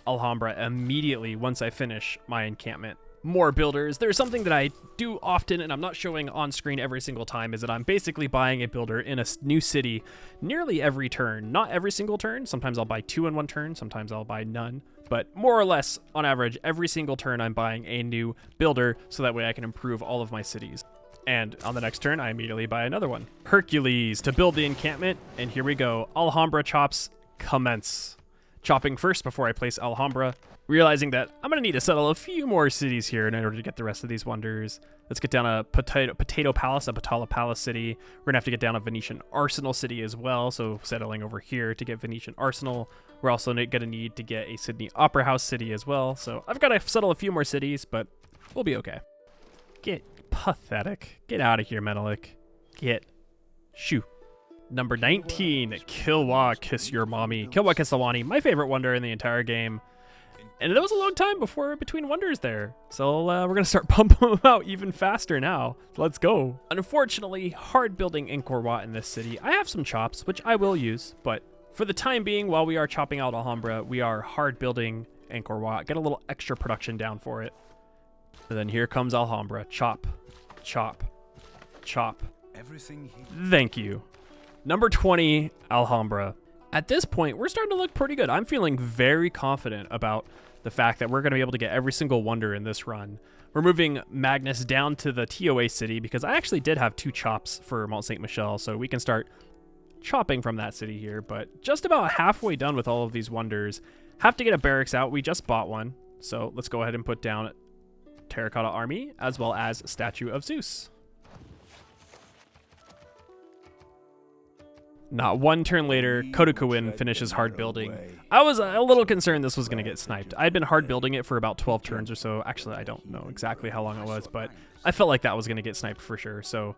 Alhambra immediately once I finish my encampment. More builders. There's something that I do often, and I'm not showing on screen every single time, is that I'm basically buying a builder in a new city nearly every turn. Not every single turn. Sometimes I'll buy 2 in one turn. Sometimes I'll buy none. But more or less, on average, every single turn I'm buying a new builder so that way I can improve all of my cities. And on the next turn, I immediately buy another one. Hercules to build the encampment, and here we go. Alhambra chops commence. Chopping first before I place Alhambra, realizing that I'm going to need to settle a few more cities here in order to get the rest of these wonders. Let's get down a Potato Palace, a Patala Palace city. We're going to have to get down a Venetian Arsenal city as well, so settling over here to get Venetian Arsenal. We're also going to need to get a Sydney Opera House city as well, so I've got to settle a few more cities, but we'll be okay. Get pathetic. Get out of here, Menelik. Get. Shoo. Number 19, Kilwa Kiss Your Mommy. Kilwa Kisawani, my favorite wonder in the entire game. And it was a long time between wonders there. So we're going to start pumping them out even faster now. So let's go. Unfortunately, hard building Angkor Wat in this city. I have some chops, which I will use. But for the time being, while we are chopping out Alhambra, we are hard building Angkor Wat. Get a little extra production down for it. And then here comes Alhambra. Chop, chop, chop. Thank you. Number 20, Alhambra. At this point, we're starting to look pretty good. I'm feeling very confident about the fact that we're going to be able to get every single wonder in this run. We're moving Magnus down to the TOA city because I actually did have 2 chops for Mont Saint Michel, so we can start chopping from that city here, but just about halfway done with all of these wonders. Have to get a barracks out. We just bought one. So let's go ahead and put down Terracotta Army as well as Statue of Zeus. Not one turn later, Kodokuin finishes hard building. I was a little concerned this was going to get sniped. I'd been hard building it for about 12 turns or so. Actually, I don't know exactly how long it was, but I felt like that was going to get sniped for sure. So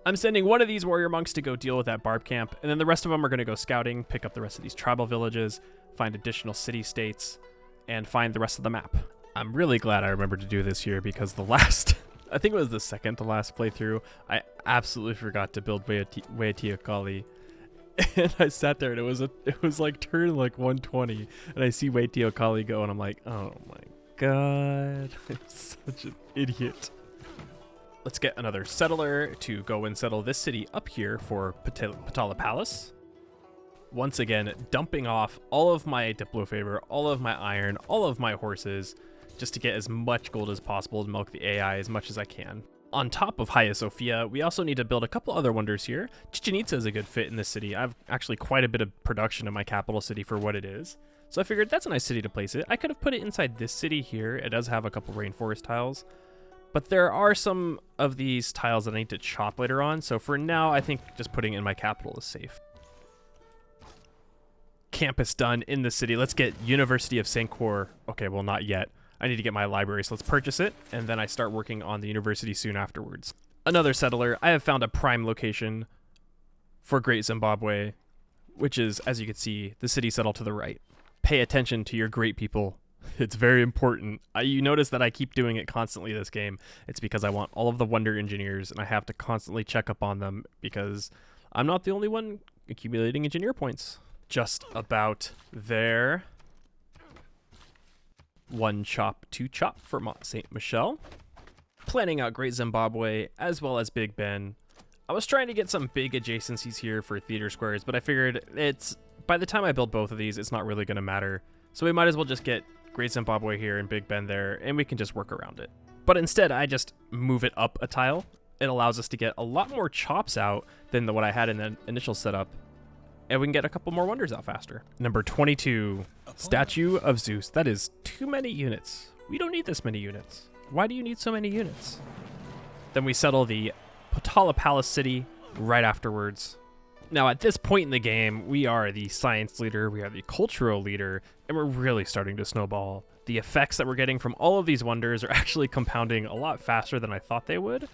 I'm sending one of these warrior monks to go deal with that barb camp, and then the rest of them are going to go scouting, pick up the rest of these tribal villages, find additional city-states, and find the rest of the map. I'm really glad I remembered to do this here because the last, I think it was the second to last playthrough, I absolutely forgot to build Weatiakali. And I sat there and it was like turn like 120 and I see Weatiakali go and I'm like, oh my god, I'm such an idiot. Let's get another settler to go and settle this city up here for Patala Palace. Once again, dumping off all of my Diplo favor, all of my iron, all of my horses, just to get as much gold as possible and milk the AI as much as I can. On top of Hagia Sophia, we also need to build a couple other wonders here. Chichen Itza is a good fit in this city. I have actually quite a bit of production in my capital city for what it is. So I figured that's a nice city to place it. I could have put it inside this city here. It does have a couple rainforest tiles. But there are some of these tiles that I need to chop later on. So for now, I think just putting it in my capital is safe. Campus done in the city. Let's get University of St. Croix. Okay, well, not yet. I need to get my library, so let's purchase it, and then I start working on the university soon afterwards. Another settler. I have found a prime location for Great Zimbabwe, which is, as you can see, the city settled to the right. Pay attention to your great people. It's very important. You notice that I keep doing it constantly this game. It's because I want all of the wonder engineers, and I have to constantly check up on them because I'm not the only one accumulating engineer points. Just about there. One chop, two chop for Mont Saint Michel. Planning out Great Zimbabwe as well as Big Ben. I was trying to get some big adjacencies here for theater squares, but I figured by the time I build both of these, it's not really going to matter. So we might as well just get Great Zimbabwe here and Big Ben there, and we can just work around it. But instead, I just move it up a tile. It allows us to get a lot more chops out than what I had in the initial setup. And we can get a couple more wonders out faster. Number 22, Statue of Zeus. That is too many units. We don't need this many units. Why do you need so many units? Then we settle the Potala Palace city right afterwards. Now at this point in the game, we are the science leader, we are the cultural leader, and we're really starting to snowball. The effects that we're getting from all of these wonders are actually compounding a lot faster than I thought they would.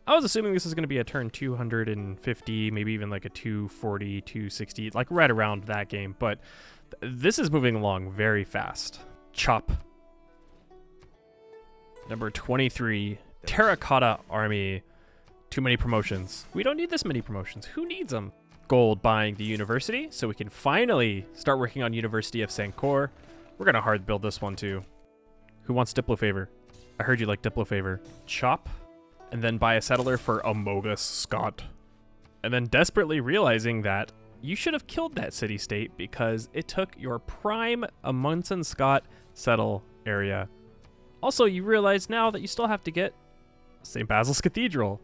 I was assuming this is going to be a turn 250, maybe even like a 240, 260, like right around that game. But this is moving along very fast. Chop. Number 23, Terracotta Army. Too many promotions. We don't need this many promotions. Who needs them? Gold buying the university, so we can finally start working on University of St. Croix. We're going to hard build this one too. Who wants Diplo favor? I heard you like Diplo favor. Chop. And then buy a settler for Amogus Scott. And then desperately realizing that you should have killed that city-state because it took your prime Amundsen Scott settle area. Also, you realize now that you still have to get St. Basil's Cathedral.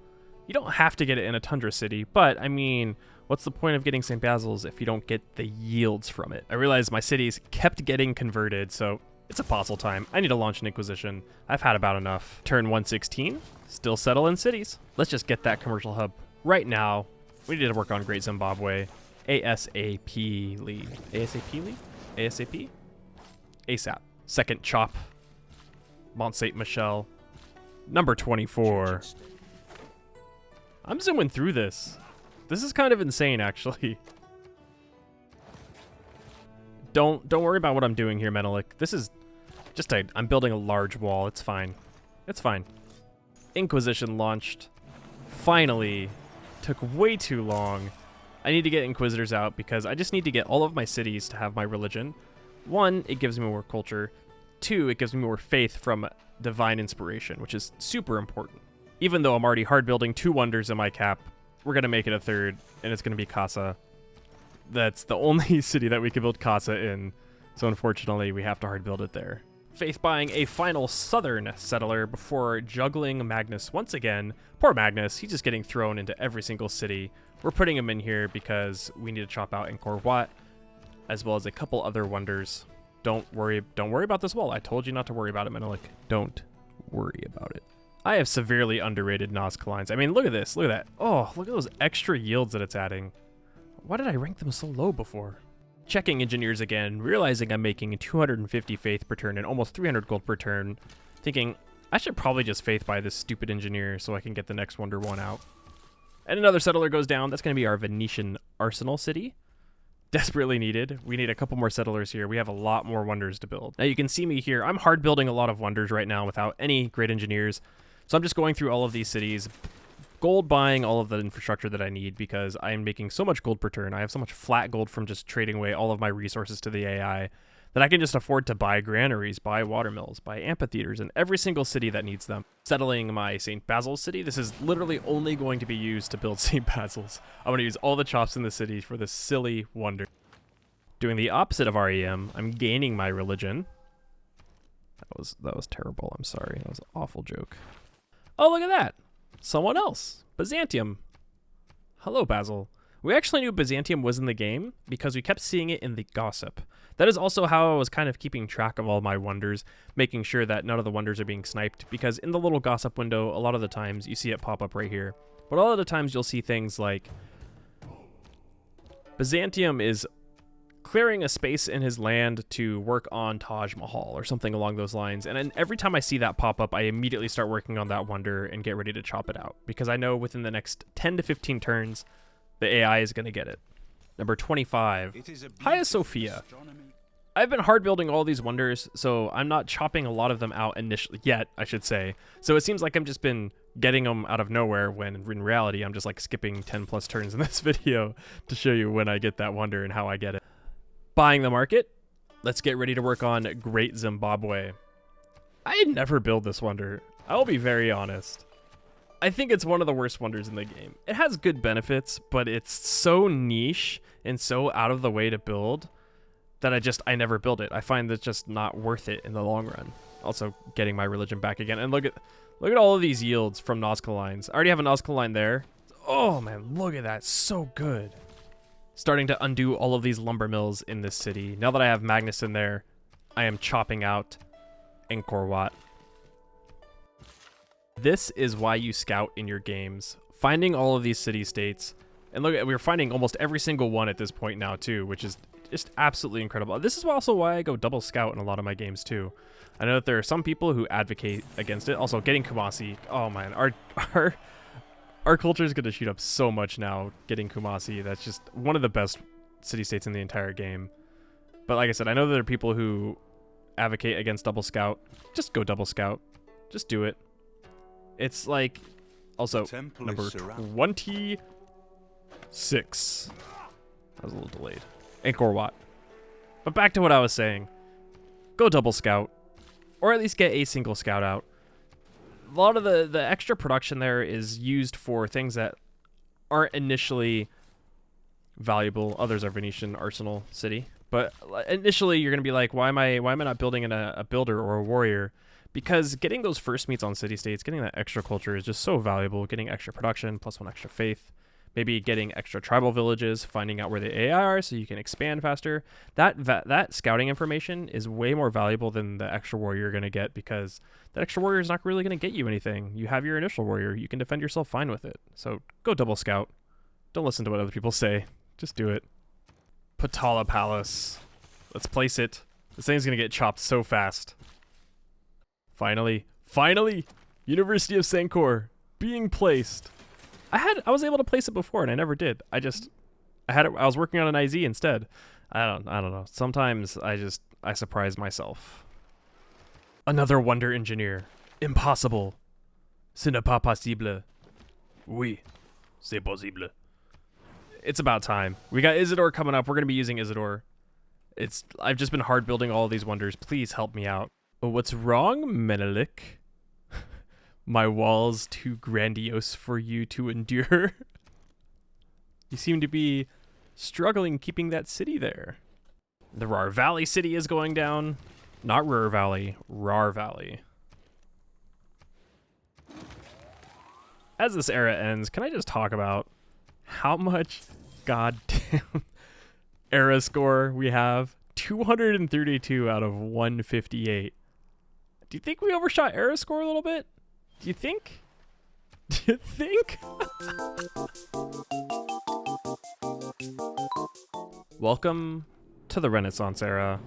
You don't have to get it in a tundra city, but I mean, what's the point of getting St. Basil's if you don't get the yields from it? I realized my cities kept getting converted, so it's apostle time. I need to launch an Inquisition. I've had about enough. Turn 116, still settle in cities. Let's just get that commercial hub right now. We need to work on Great Zimbabwe. ASAP-ly. ASAP-ly? ASAP? ASAP. Second chop. Mont Saint Michel. Number 24. I'm zooming through this. This is kind of insane, actually. Don't worry about what I'm doing here, Menelik. This is just I'm building a large wall. It's fine. It's fine. Inquisition launched. Finally. Took way too long. I need to get Inquisitors out because I just need to get all of my cities to have my religion. 1, it gives me more culture. 2, it gives me more faith from divine inspiration, which is super important. Even though I'm already hard building 2 wonders in my cap, we're going to make it a 3rd, and it's going to be Casa. That's the only city that we can build Casa in, so unfortunately we have to hard build it there. faith buying a final southern settler before juggling Magnus once again. Poor Magnus, he's just getting thrown into every single city. We're putting him in here because we need to chop out Angkor Wat, as well as a couple other wonders. Don't worry about this wall. I told you not to worry about it, Menelik. Don't worry about it. I have severely underrated Nazca lines. I mean, look at this. Look at that. Oh, look at those extra yields that it's adding. Why did I rank them so low before? Checking engineers again, realizing I'm making 250 faith per turn and almost 300 gold per turn, thinking I should probably just faith buy this stupid engineer so I can get the next Wonder 1 out. And another settler goes down. That's going to be our Venetian arsenal city. Desperately needed. We need a couple more settlers here. We have a lot more wonders to build. Now you can see me here. I'm hard building a lot of wonders right now without any great engineers. So I'm just going through all of these cities, gold buying all of the infrastructure that I need because I'm making so much gold per turn. I have so much flat gold from just trading away all of my resources to the AI that I can just afford to buy granaries, buy watermills, buy amphitheaters in every single city that needs them. Settling my St. Basil's city. This is literally only going to be used to build St. Basil's. I'm going to use all the chops in the city for this silly wonder. Doing the opposite of REM, I'm gaining my religion. That was terrible. I'm sorry. That was an awful joke. Oh, look at that. Someone else. Byzantium. Hello, Basil. We actually knew Byzantium was in the game because we kept seeing it in the gossip. That is also how I was kind of keeping track of all my wonders, making sure that none of the wonders are being sniped, because in the little gossip window, a lot of the times, you see it pop up right here, but all of the times you'll see things like Byzantium is clearing a space in his land to work on Taj Mahal or something along those lines. And then every time I see that pop up, I immediately start working on that wonder and get ready to chop it out, because I know within the next 10 to 15 turns, the AI is going to get it. Number 25, Hagia Sophia. I've been hard building all these wonders, so I'm not chopping a lot of them out initially yet, I should say. So it seems like I've just been getting them out of nowhere, when in reality, I'm just like skipping 10 plus turns in this video to show you when I get that wonder and how I get it. Buying the market. Let's get ready to work on Great Zimbabwe. I never build this wonder. I will be very honest. I think it's one of the worst wonders in the game. It has good benefits, but it's so niche and so out of the way to build that I never build it. I find that just not worth it in the long run. Also, getting my religion back again. And look at all of these yields from Nazca lines. I already have a Nazca line there. Oh man, look at that. So good. Starting to undo all of these lumber mills in this city. Now that I have Magnus in there, I am chopping out Angkor Wat. This is why you scout in your games. Finding all of these city-states. And look, we're finding almost every single one at this point now too, which is just absolutely incredible. This is also why I go double scout in a lot of my games too. I know that there are some people who advocate against it. Also, getting Kumasi. Oh man, our culture is going to shoot up so much now getting Kumasi. That's just one of the best city-states in the entire game. But like I said, I know that there are people who advocate against double scout. Just go double scout. Just do it. It's like, also, number 26. That was a little delayed. Angkor Wat. But back to what I was saying. Go double scout. Or at least get a single scout out. A lot of the extra production there is used for things that aren't initially valuable. Others are Venetian arsenal city. But initially you're going to be like, why am I not building in a builder or a warrior? Because getting those first meets on city-states, getting that extra culture is just so valuable. Getting extra production, plus one extra faith. Maybe getting extra tribal villages, finding out where the AI are so you can expand faster. That scouting information is way more valuable than the extra warrior you're going to get, because that extra warrior is not really going to get you anything. You have your initial warrior. You can defend yourself fine with it. So go double scout. Don't listen to what other people say. Just do it. Potala Palace. Let's place it. This thing's going to get chopped so fast. Finally, University of Sankor being placed. I was able to place it before and I never did. I was working on an IZ instead. I don't know. Sometimes I surprise myself. Another wonder engineer. Impossible. Ce n'est pas possible. Oui, c'est possible. It's about time. We got Isidore coming up. We're going to be using Isidore. I've just been hard building all of these wonders. Please help me out. Oh, what's wrong, Menelik? My wall's too grandiose for you to endure. You seem to be struggling keeping that city there. The Rar Valley city is going down. Not Ruhr Valley, Rar Valley. As this era ends, can I just talk about how much goddamn era score we have? 232 out of 158. Do you think we overshot era score a little bit? Do you think? Do you think? Welcome to the Renaissance era.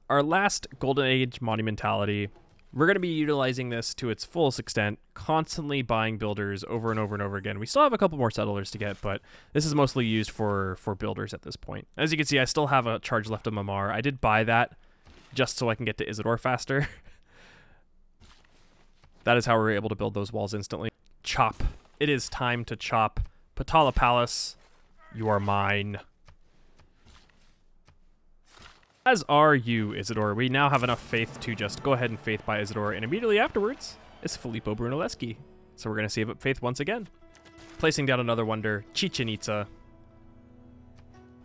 Our last Golden Age monumentality. We're going to be utilizing this to its fullest extent, constantly buying builders over and over and over again. We still have a couple more settlers to get, but this is mostly used for builders at this point. As you can see, I still have a charge left of Mamar. I did buy that just so I can get to Isidore faster. That is how we're able to build those walls instantly. Chop. It is time to chop. Patala Palace, you are mine. As are you, Isidore. We now have enough faith to just go ahead and faith buy Isidore, and immediately afterwards is Filippo Brunelleschi. So we're going to save up faith once again. Placing down another wonder, Chichen Itza.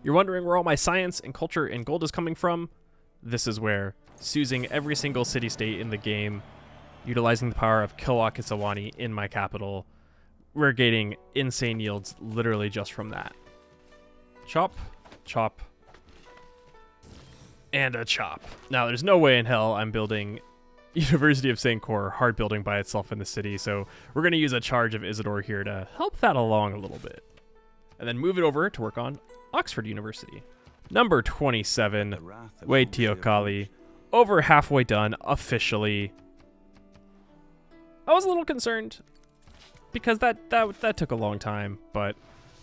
You're wondering where all my science and culture and gold is coming from? This is where. Using every single city-state in the game, utilizing the power of Kilwa Kisawani in my capital, we're getting insane yields literally just from that. Chop, chop, and a chop. Now, there's no way in hell I'm building University of St. Cor hard building by itself in the city, so we're going to use a charge of Isidore here to help that along a little bit. And then move it over to work on Oxford University. Number 27, Wade Teokali. Over halfway done, officially. I was a little concerned, because that took a long time, but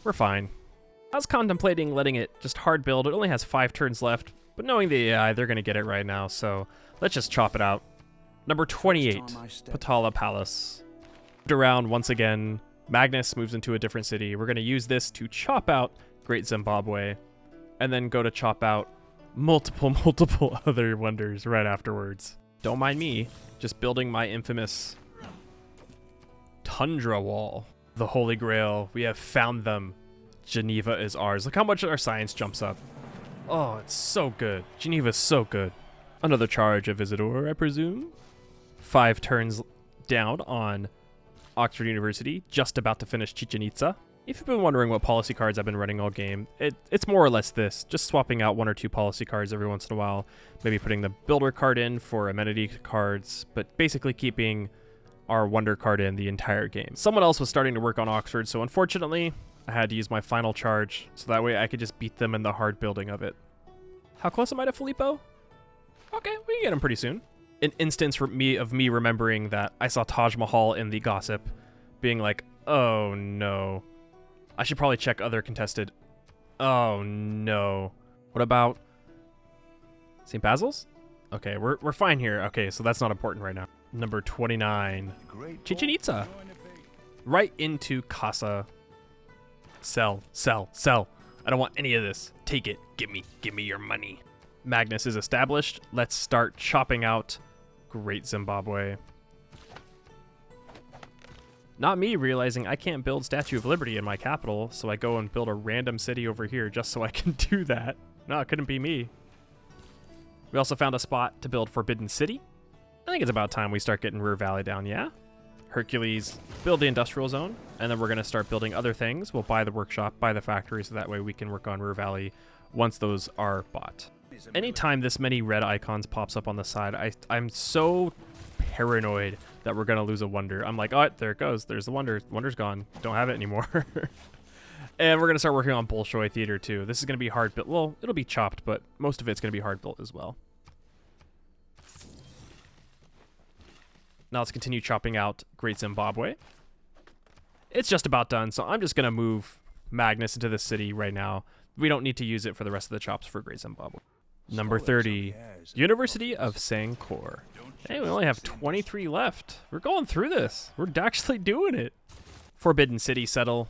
we're fine. I was contemplating letting it just hard build. It only has 5 turns left. But knowing the AI, they're going to get it right now, so let's just chop it out. Number 28, Patala Palace. Around once again, Magnus moves into a different city. We're going to use this to chop out Great Zimbabwe, and then go to chop out multiple other wonders right afterwards. Don't mind me, just building my infamous Tundra Wall. The Holy Grail, we have found them. Geneva is ours. Look how much our science jumps up. Oh, it's so good. Geneva's so good. Another charge of Isidore, I presume. 5 turns down on Oxford University. Just about to finish Chichen Itza. If you've been wondering what policy cards I've been running all game, it's more or less this. Just swapping out 1 or 2 policy cards every once in a while. Maybe putting the builder card in for amenity cards. But basically keeping our wonder card in the entire game. Someone else was starting to work on Oxford, so unfortunately I had to use my final charge, so that way I could just beat them in the hard building of it. How close am I to Filippo? Okay, we can get him pretty soon. An instance of me remembering that I saw Taj Mahal in the gossip, being like, oh no. I should probably check other contested. Oh no. What about St. Basil's? Okay, we're fine here. Okay, so that's not important right now. Number 29, Chichen Itza. Right into Casa. Sell, sell, sell. I don't want any of this. Take it. Give me your money. Magnus is established. Let's start chopping out Great Zimbabwe. Not me realizing I can't build Statue of Liberty in my capital, so I go and build a random city over here just so I can do that. No, it couldn't be me. We also found a spot to build Forbidden City. I think it's about time we start getting Ruhr Valley down, yeah? Hercules, build the industrial zone, and then we're going to start building other things. We'll buy the workshop, buy the factory, so that way we can work on Ruhr Valley once those are bought. Anytime this many red icons pops up on the side, I'm so paranoid that we're going to lose a wonder. I'm like, oh, there it goes. There's the wonder. Wonder's gone. Don't have it anymore. And we're going to start working on Bolshoi Theater too. This is going to be hard built. Well, it'll be chopped, but most of it's going to be hard built as well. Now let's continue chopping out Great Zimbabwe. It's just about done, so I'm just going to move Magnus into the city right now. We don't need to use it for the rest of the chops for Great Zimbabwe. Number 30, University of St. Cor. Hey, we only have 23 left. We're going through this. We're actually doing it. Forbidden City settle.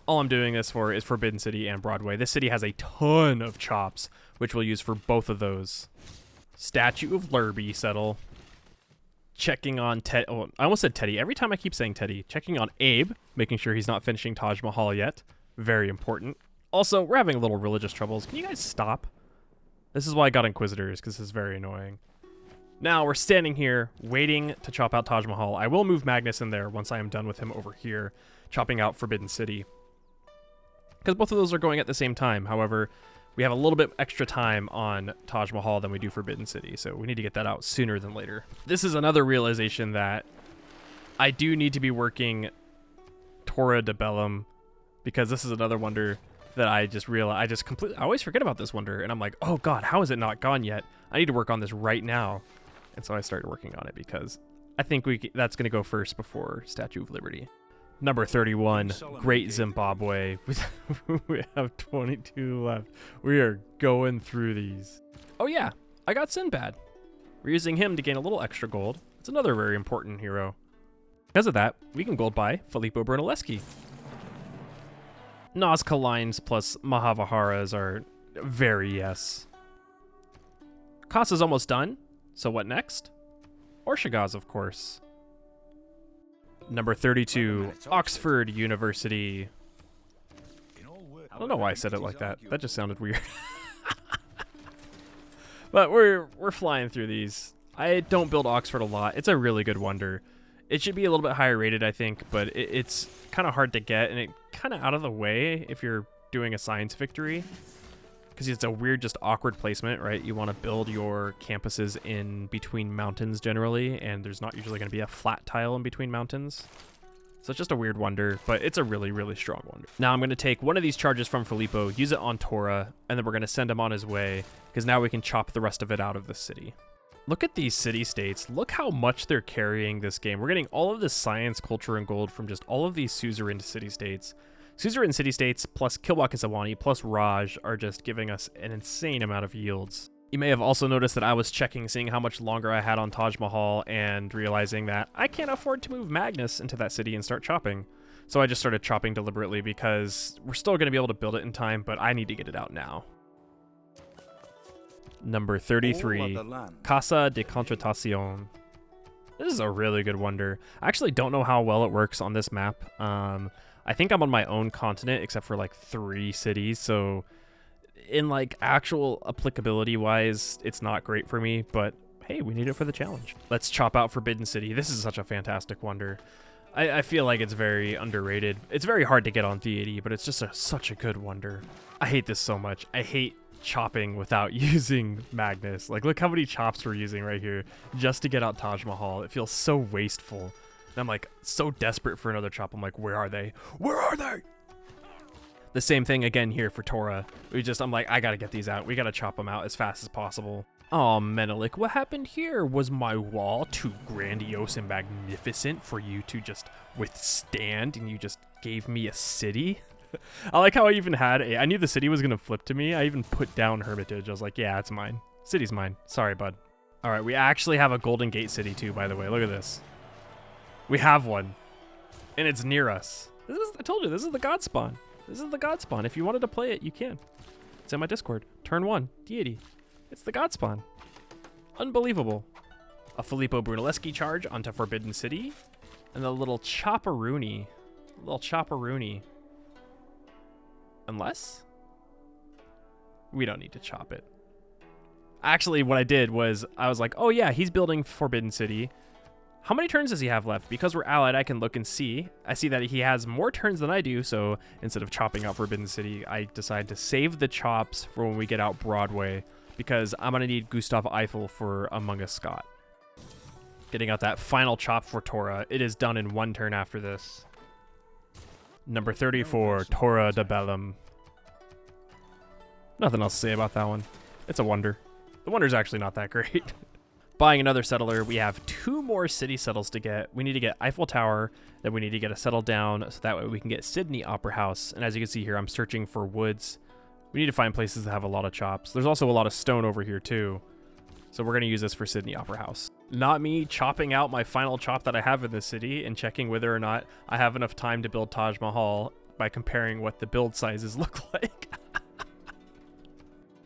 All I'm doing this for is Forbidden City and Broadway. This city has a ton of chops, which we'll use for both of those. Statue of Lerby settle. Checking on Ted. Oh, I almost said Teddy. Every time I keep saying Teddy. Checking on Abe, making sure he's not finishing Taj Mahal yet. Very important. Also, we're having a little religious troubles. Can you guys stop? This is why I got Inquisitors, because this is very annoying. Now we're standing here waiting to chop out Taj Mahal. I will move Magnus in there once I am done with him over here, chopping out Forbidden City. Because both of those are going at the same time. However, we have a little bit extra time on Taj Mahal than we do Forbidden City, so we need to get that out sooner than later. This is another realization that I do need to be working Torah de Bellum, because this is another wonder that I just realized. I always forget about this wonder, and I'm like, oh god, how is it not gone yet? I need to work on this right now. And so I started working on it because I think that's going to go first before Statue of Liberty. Number 31, Great Zimbabwe. We have 22 left. We are going through these. Oh yeah, I got Sinbad. We're using him to gain a little extra gold. It's another very important hero. Because of that, we can gold buy Filippo Brunelleschi. Nazca lines plus Mahavaharas are very yes. Kasa's almost done, so what next? Orshagaz, of course. Number 32, Oxford University. I don't know why I said it like that. That just sounded weird. But we're flying through these. I don't build Oxford a lot. It's a really good wonder. It should be a little bit higher rated, I think, but it's kind of hard to get, and it kind of out of the way if you're doing a science victory, because it's a weird, just awkward placement, right? You want to build your campuses in between mountains generally, and there's not usually going to be a flat tile in between mountains. So it's just a weird wonder, but it's a really, really strong wonder. Now I'm going to take one of these charges from Filippo, use it on Torah, and then we're going to send him on his way, because now we can chop the rest of it out of the city. Look at these city-states. Look how much they're carrying this game. We're getting all of this science, culture, and gold from just all of these suzerain city-states. Suzerain city-states plus Kilwak and Sawani plus Raj are just giving us an insane amount of yields. You may have also noticed that I was checking, seeing how much longer I had on Taj Mahal, and realizing that I can't afford to move Magnus into that city and start chopping. So I just started chopping deliberately because we're still going to be able to build it in time, but I need to get it out now. Number 33, Casa de Contratación. This is a really good wonder. I actually don't know how well it works on this map. I think I'm on my own continent except for like 3 cities, so in like actual applicability wise, it's not great for me, but hey, we need it for the challenge. Let's chop out Forbidden City. This is such a fantastic wonder. I feel like it's very underrated. It's very hard to get on deity, but it's just such a good wonder. I hate this so much. I hate chopping without using Magnus. Like, look how many chops we're using right here just to get out Taj Mahal. It feels so wasteful. And I'm like so desperate for another chop. I'm like, where are they? Where are they? The same thing again here for Torah. I'm like, I gotta get these out. We gotta chop them out as fast as possible. Oh, Menelik, what happened here? Was my wall too grandiose and magnificent for you to just withstand, and you just gave me a city? I like how I even had I knew the city was gonna flip to me. I even put down Hermitage. I was like, yeah, it's mine. City's mine. Sorry, bud. All right, we actually have a Golden Gate city too, by the way. Look at this. We have one, and it's near us. I told you, this is the God spawn. This is the God spawn. If you wanted to play it, you can. It's in my Discord. Turn 1, deity. It's the God spawn. Unbelievable. A Filippo Brunelleschi charge onto Forbidden City, and a little chopperoony. Unless we don't need to chop it. Actually, what I did was I was like, oh yeah, he's building Forbidden City. How many turns does he have left? Because we're allied, I can look and see. I see that he has more turns than I do, so instead of chopping out Forbidden City, I decide to save the chops for when we get out Broadway, because I'm going to need Gustav Eiffel for Among Us Scott. Getting out that final chop for Torah. It is done in 1 turn after this. Number 34, Torah de Bellum. Nothing else to say about that one. It's a wonder. The wonder's actually not that great. Buying another settler, we have 2 more city settles to get. We need to get Eiffel Tower, then we need to get a settle down, so that way we can get Sydney Opera House. And as you can see here, I'm searching for woods. We need to find places that have a lot of chops. There's also a lot of stone over here too. So we're gonna use this for Sydney Opera House. Not me chopping out my final chop that I have in this city and checking whether or not I have enough time to build Taj Mahal by comparing what the build sizes look like.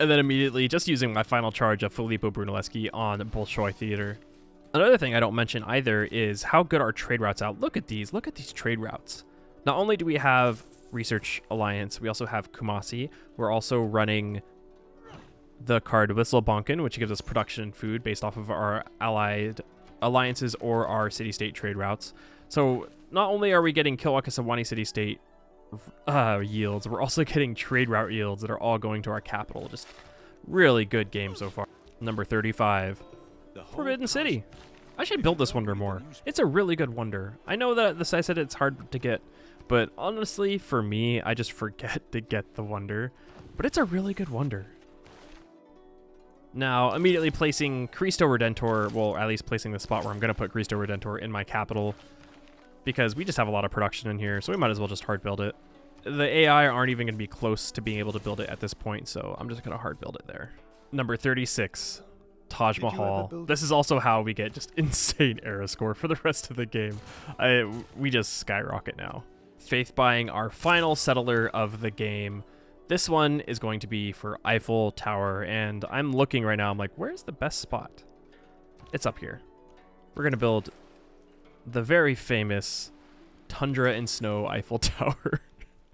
And then immediately just using my final charge of Filippo Brunelleschi on Bolshoi Theater. Another thing I don't mention either is how good our trade routes out. Look at these trade routes. Not only do we have Research Alliance, we also have Kumasi. We're also running the card Whistlebonkin, which gives us production and food based off of our allied alliances or our city-state trade routes. So not only are we getting Kilwakasawani city-state yields, we're also getting trade route yields that are all going to our capital. Just really good game so far. Number 35, Forbidden City. I should build this wonder more. It's a really good wonder. I know that I said it's hard to get, but honestly, for me, I just forget to get the wonder. But it's a really good wonder. Now, immediately placing Cristo Redentor, well, at least placing the spot where I'm going to put Cristo Redentor in my capital, because we just have a lot of production in here, so we might as well just hard build it. The AI aren't even going to be close to being able to build it at this point, so I'm just going to hard build it there. Number 36, Taj Mahal. This is also how we get just insane era score for the rest of the game. We just skyrocket now. Faith buying our final settler of the game. This one is going to be for Eiffel Tower, and I'm looking right now, I'm like, where's the best spot? It's up here. We're going to build the very famous Tundra and Snow Eiffel Tower.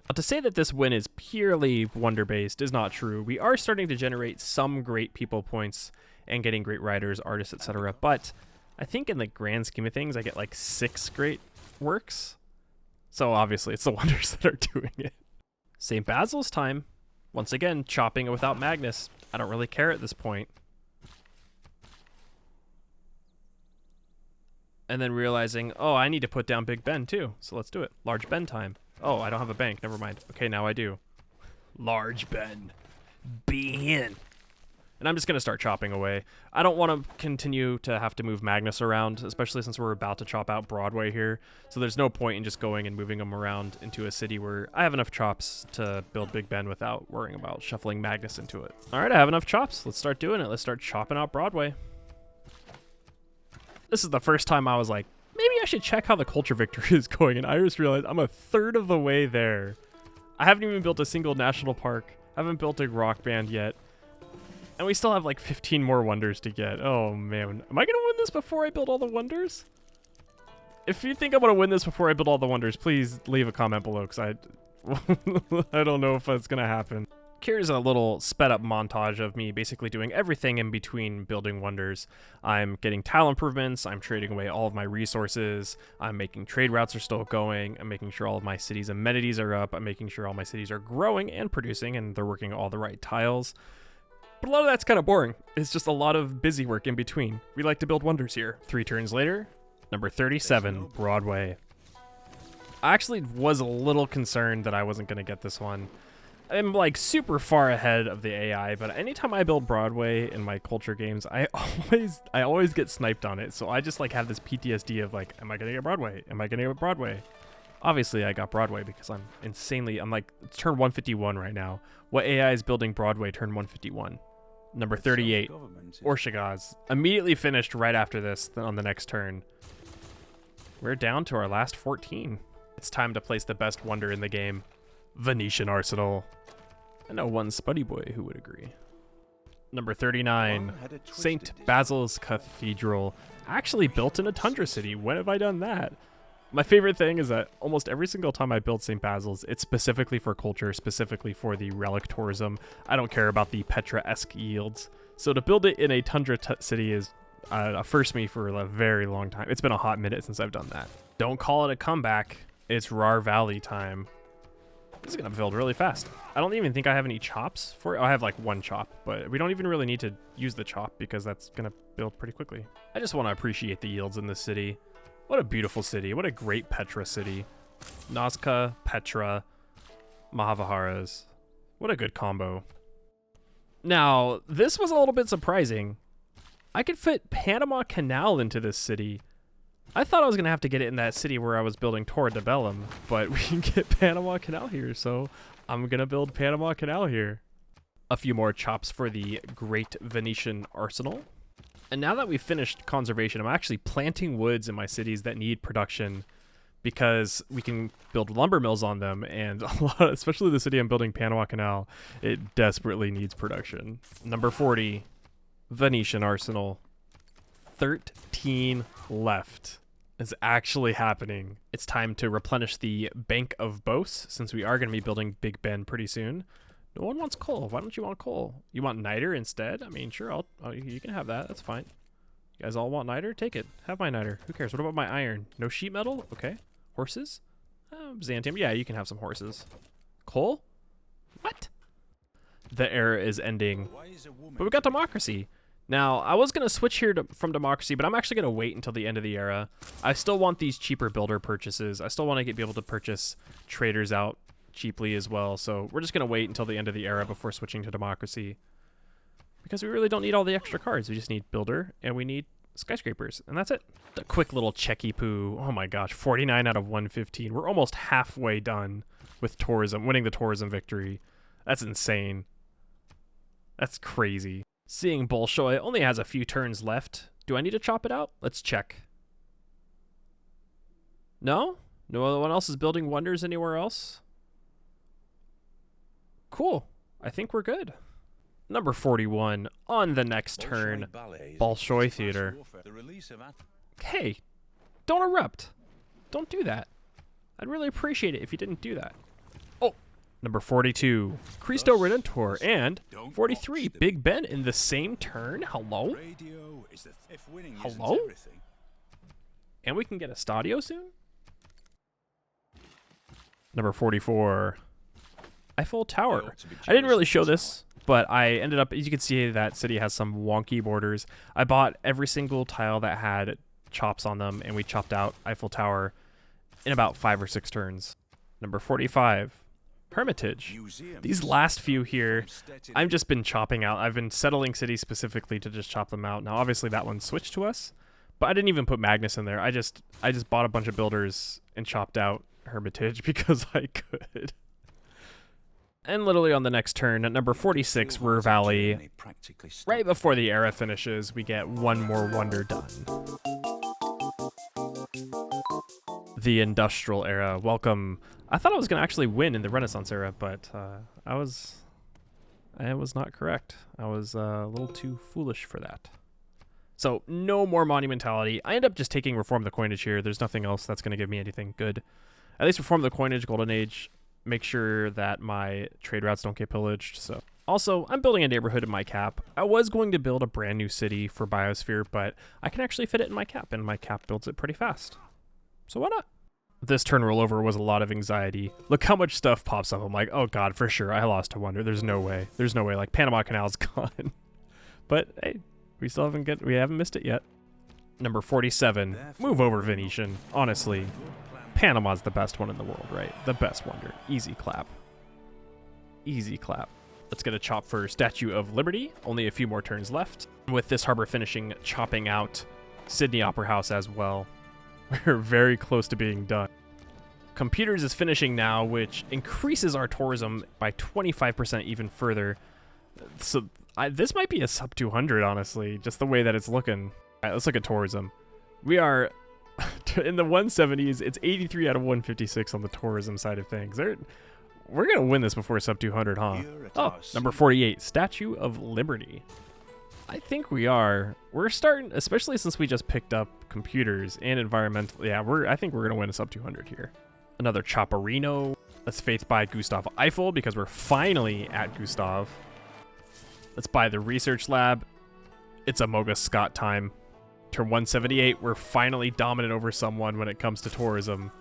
Now, to say that this win is purely wonder-based is not true. We are starting to generate some great people points and getting great writers, artists, etc. But I think in the grand scheme of things, I get like 6 great works. So obviously it's the wonders that are doing it. St. Basil's time. Once again, chopping it without Magnus. I don't really care at this point. And then realizing, oh, I need to put down Big Ben too. So let's do it. Large Ben time. Oh, I don't have a bank. Never mind. Okay, now I do. Large Ben. Ben. And I'm just going to start chopping away. I don't want to continue to have to move Magnus around, especially since we're about to chop out Broadway here. So there's no point in just going and moving them around into a city where I have enough chops to build Big Ben without worrying about shuffling Magnus into it. All right, I have enough chops. Let's start doing it. Let's start chopping out Broadway. This is the first time I was like, maybe I should check how the culture victory is going. And I just realized I'm a third of the way there. I haven't even built a single national park. I haven't built a rock band yet. And we still have like 15 more wonders to get. Oh man, am I gonna win this before I build all the wonders? If you think I'm gonna win this before I build all the wonders, please leave a comment below, because I don't know if that's gonna happen. Here's a little sped up montage of me basically doing everything in between building wonders. I'm getting tile improvements, I'm trading away all of my resources, I'm making trade routes are still going, I'm making sure all of my cities' amenities are up, I'm making sure all my cities are growing and producing and they're working all the right tiles. But a lot of that's kind of boring. It's just a lot of busy work in between. We like to build wonders here. 3 turns later, number 37, Broadway. I actually was a little concerned that I wasn't going to get this one. I'm like super far ahead of the AI, but anytime I build Broadway in my culture games, I always get sniped on it. So I just like have this PTSD of like, am I going to get Broadway? Am I going to get Broadway? Obviously, I got Broadway because I'm like, it's turn 151 right now. What AI is building Broadway turn 151? Number 38, Orshagaz. Immediately finished right after this on the next turn. We're down to our last 14. It's time to place the best wonder in the game, Venetian Arsenal. I know one Spuddy boy who would agree. Number 39, St. Basil's Cathedral. Actually built in a tundra city. When have I done that? My favorite thing is that almost every single time I build St. Basil's, it's specifically for culture, specifically for the relic tourism. I don't care about the Petra-esque yields. So to build it in a tundra city is a first me for a very long time. It's been a hot minute since I've done that. Don't call it a comeback. It's Rar Valley time. This is going to build really fast. I don't even think I have any chops for it. I have like 1 chop, but we don't even really need to use the chop because that's going to build pretty quickly. I just want to appreciate the yields in this city. What a beautiful city. What a great Petra city. Nazca, Petra, Mahavaharas. What a good combo. Now, this was a little bit surprising. I could fit Panama Canal into this city. I thought I was going to have to get it in that city where I was building Torre de Bellum, but we can get Panama Canal here, so I'm going to build Panama Canal here. A few more chops for the Great Venetian Arsenal. And now that we've finished conservation, I'm actually planting woods in my cities that need production because we can build lumber mills on them, and a lot, especially the city I'm building, Panama Canal, it desperately needs production. Number 40, Venetian Arsenal. 13 left. It's actually happening. It's time to replenish the Bank of Boes, since we are going to be building Big Ben pretty soon. No one wants coal. Why don't you want coal? You want niter instead? I mean, sure, you can have that. That's fine. You guys all want niter? Take it. Have my niter. Who cares? What about my iron? No sheet metal? Okay. Horses? Xanthium. Yeah, you can have some horses. Coal? What? The era is ending. But we got democracy. Now, I was going to switch here from democracy, but I'm actually going to wait until the end of the era. I still want these cheaper builder purchases. I still want to be able to purchase traders out cheaply as well. So we're just going to wait until the end of the era before switching to democracy. Because we really don't need all the extra cards. We just need builder and we need skyscrapers. And that's it. The quick little checky poo. Oh my gosh, 49 out of 115. We're almost halfway done with tourism, winning the tourism victory. That's insane. That's crazy. Seeing Bolshoi only has a few turns left. Do I need to chop it out? Let's check. No? No one else is building wonders anywhere else? Cool. I think we're good. Number 41, on the next turn, Bolshoi Theater. Hey, don't erupt. Don't do that. I'd really appreciate it if you didn't do that. Oh, number 42, Cristo Redentor, and 43, Big Ben in the same turn. Hello? Hello? And we can get a Stadio soon? Number 44, Eiffel Tower. I didn't really show this, but I ended up, as you can see, that city has some wonky borders. I bought every single tile that had chops on them, and we chopped out Eiffel Tower in about 5 or 6 turns. Number 45, Hermitage. These last few here, I've just been chopping out. I've been settling cities specifically to just chop them out. Now, obviously, that one switched to us, but I didn't even put Magnus in there. I just bought a bunch of builders and chopped out Hermitage because I could. And literally on the next turn, at number 46, Ruhr Valley, right before the era finishes, we get one more wonder done. The Industrial Era. Welcome. I thought I was going to actually win in the Renaissance Era, but I was not correct. I was a little too foolish for that. So no more monumentality. I end up just taking Reform the Coinage here. There's nothing else that's going to give me anything good. At least Reform the Coinage, Golden Age. Make sure that my trade routes don't get pillaged. So also, I'm building a neighborhood in my cap. I was going to build a brand new city for Biosphere, but I can actually fit it in my cap, and my cap builds it pretty fast. So why not? This turn rollover was a lot of anxiety. Look how much stuff pops up. I'm like, oh god, for sure, I lost to wonder. There's no way. There's no way. Like, Panama Canal's gone. But hey, we haven't missed it yet. Number 47, move over Venetian. Honestly, Panama's the best one in the world, right? The best wonder. Easy clap. Easy clap. Let's get a chop for Statue of Liberty. Only a few more turns left. With this harbor finishing, chopping out Sydney Opera House as well. We're very close to being done. Computers is finishing now, which increases our tourism by 25% even further. So this might be a sub 200, honestly, just the way that it's looking. All right, let's look at tourism. We are in the 170s. It's 83 out of 156 on the tourism side of things. We're going to win this before sub 200, huh? Oh, number 48, Statue of Liberty. I think we are. We're starting, especially since we just picked up computers and environmental. Yeah, I think we're going to win a sub 200 here. Another Chopperino. Let's faith buy Gustav Eiffel because we're finally at Gustav. Let's buy the research lab. It's Amoga Scott time. Turn 178, we're finally dominant over someone when it comes to tourism.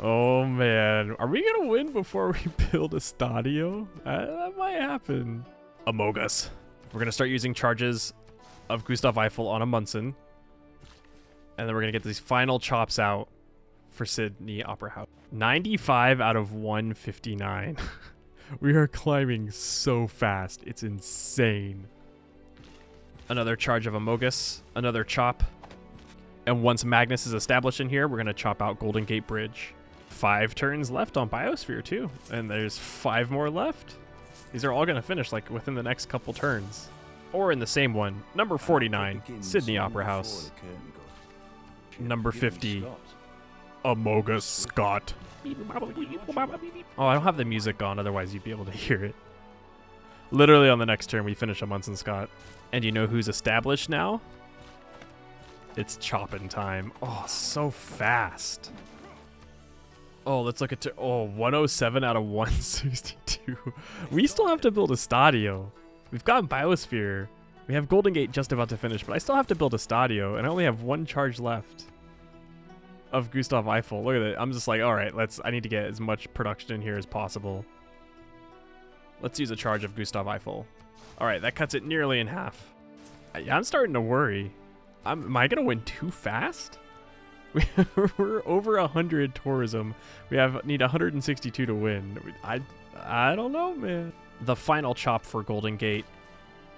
Oh man, are we gonna win before we build a Stadio? That might happen. Amogus. We're gonna start using charges of Gustav Eiffel on a Munson. And then we're gonna get these final chops out for Sydney Opera House. 95 out of 159. We are climbing so fast. It's insane. Another charge of Amogus, another chop. And once Magnus is established in here, we're going to chop out Golden Gate Bridge. 5 turns left on Biosphere too. And there's 5 more left. These are all going to finish like within the next couple turns. Or in the same one. Number 49, Sydney Opera House. Number 50, Amogus Scott. Oh, I don't have the music on, otherwise you'd be able to hear it. Literally on the next turn, we finish a Munson Scott. And you know who's established now? It's chopping time. Oh, so fast. Oh, let's look at 107 out of 162. We still have to build a stadio. We've got Biosphere. We have Golden Gate just about to finish, but I still have to build a stadio, and I only have one charge left of Gustav Eiffel. Look at it. I'm just like, all right, I need to get as much production in here as possible. Let's use a charge of Gustav Eiffel. All right, that cuts it nearly in half. I'm starting to worry. Am I gonna win too fast? We're over 100 tourism. Need 162 to win. I don't know, man. The final chop for Golden Gate.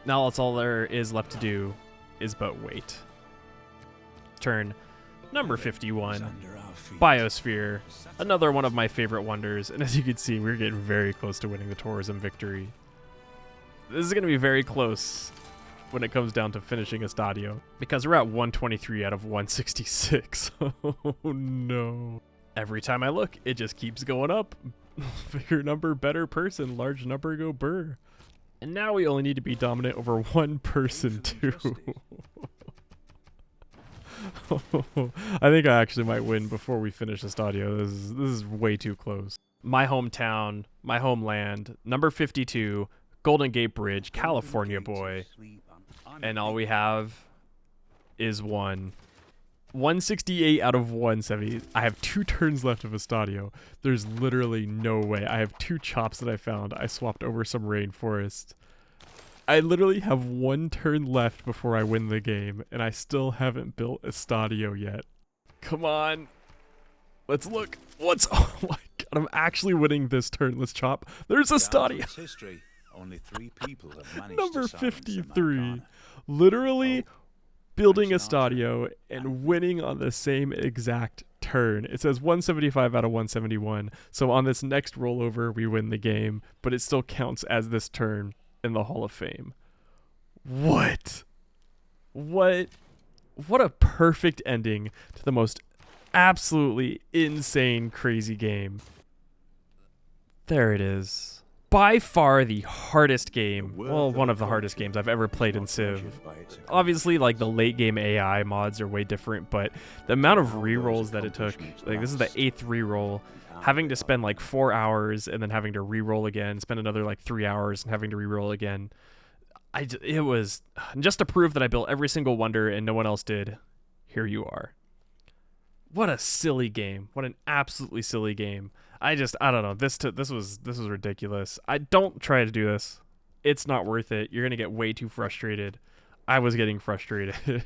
Now that's all there is left to do is but wait. Turn number 51. Biosphere. Another one of my favorite wonders. And as you can see, we're getting very close to winning the tourism victory. This is going to be very close when it comes down to finishing a stadio, because we're at 123 out of 166. Oh no. Every time I look, it just keeps going up. Bigger number, better person, large number, go burr. And now we only need to be dominant over one person too. I think I actually might win before we finish the stadio. This is way too close. My hometown, my homeland, number 52, Golden Gate Bridge, California boy. And all we have is 168 out of 170. I have 2 turns left of a stadio. There's literally no way. I have 2 chops that I found. I swapped over some rainforest. I literally have 1 turn left before I win the game, and I still haven't built a stadio yet. Come on. Let's look. Oh my god, I'm actually winning this turn. Let's chop. There's a stadio. Only 3 people have managed Number 53. Literally building a stadio and winning on the same exact turn. It says 175 out of 171. So on this next rollover, we win the game, but it still counts as this turn in the Hall of Fame. What a perfect ending to the most absolutely insane, crazy game. There it is. By far the hardest game, well, one of the hardest games I've ever played in Civ. Obviously, like, the late game AI mods are way different, but the amount of rerolls that it took, like, this is the 8th reroll, having to spend like 4 hours and then having to reroll again, spend another like 3 hours and having to reroll again. It was just to prove that I built every single wonder and no one else did. Here you are. What a silly game. What an absolutely silly game. I don't know. This was ridiculous. I don't try to do this. It's not worth it. You're going to get way too frustrated. I was getting frustrated.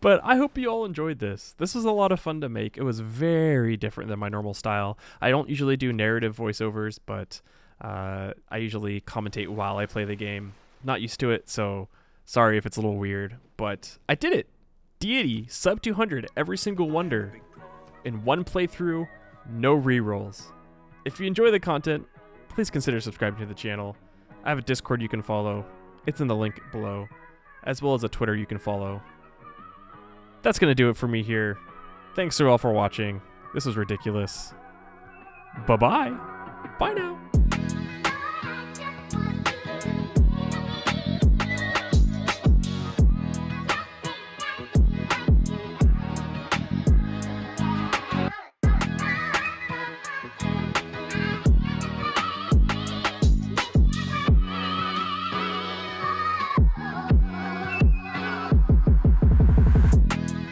But I hope you all enjoyed this. This was a lot of fun to make. It was very different than my normal style. I don't usually do narrative voiceovers, but I usually commentate while I play the game. Not used to it, so sorry if it's a little weird, but I did it. Deity, sub 200, every single wonder. In one playthrough, no rerolls. If you enjoy the content, please consider subscribing to the channel. I have a Discord you can follow. It's in the link below, as well as a Twitter you can follow. That's going to do it for me here. Thanks to all for watching. This was ridiculous. Bye-bye. Bye now.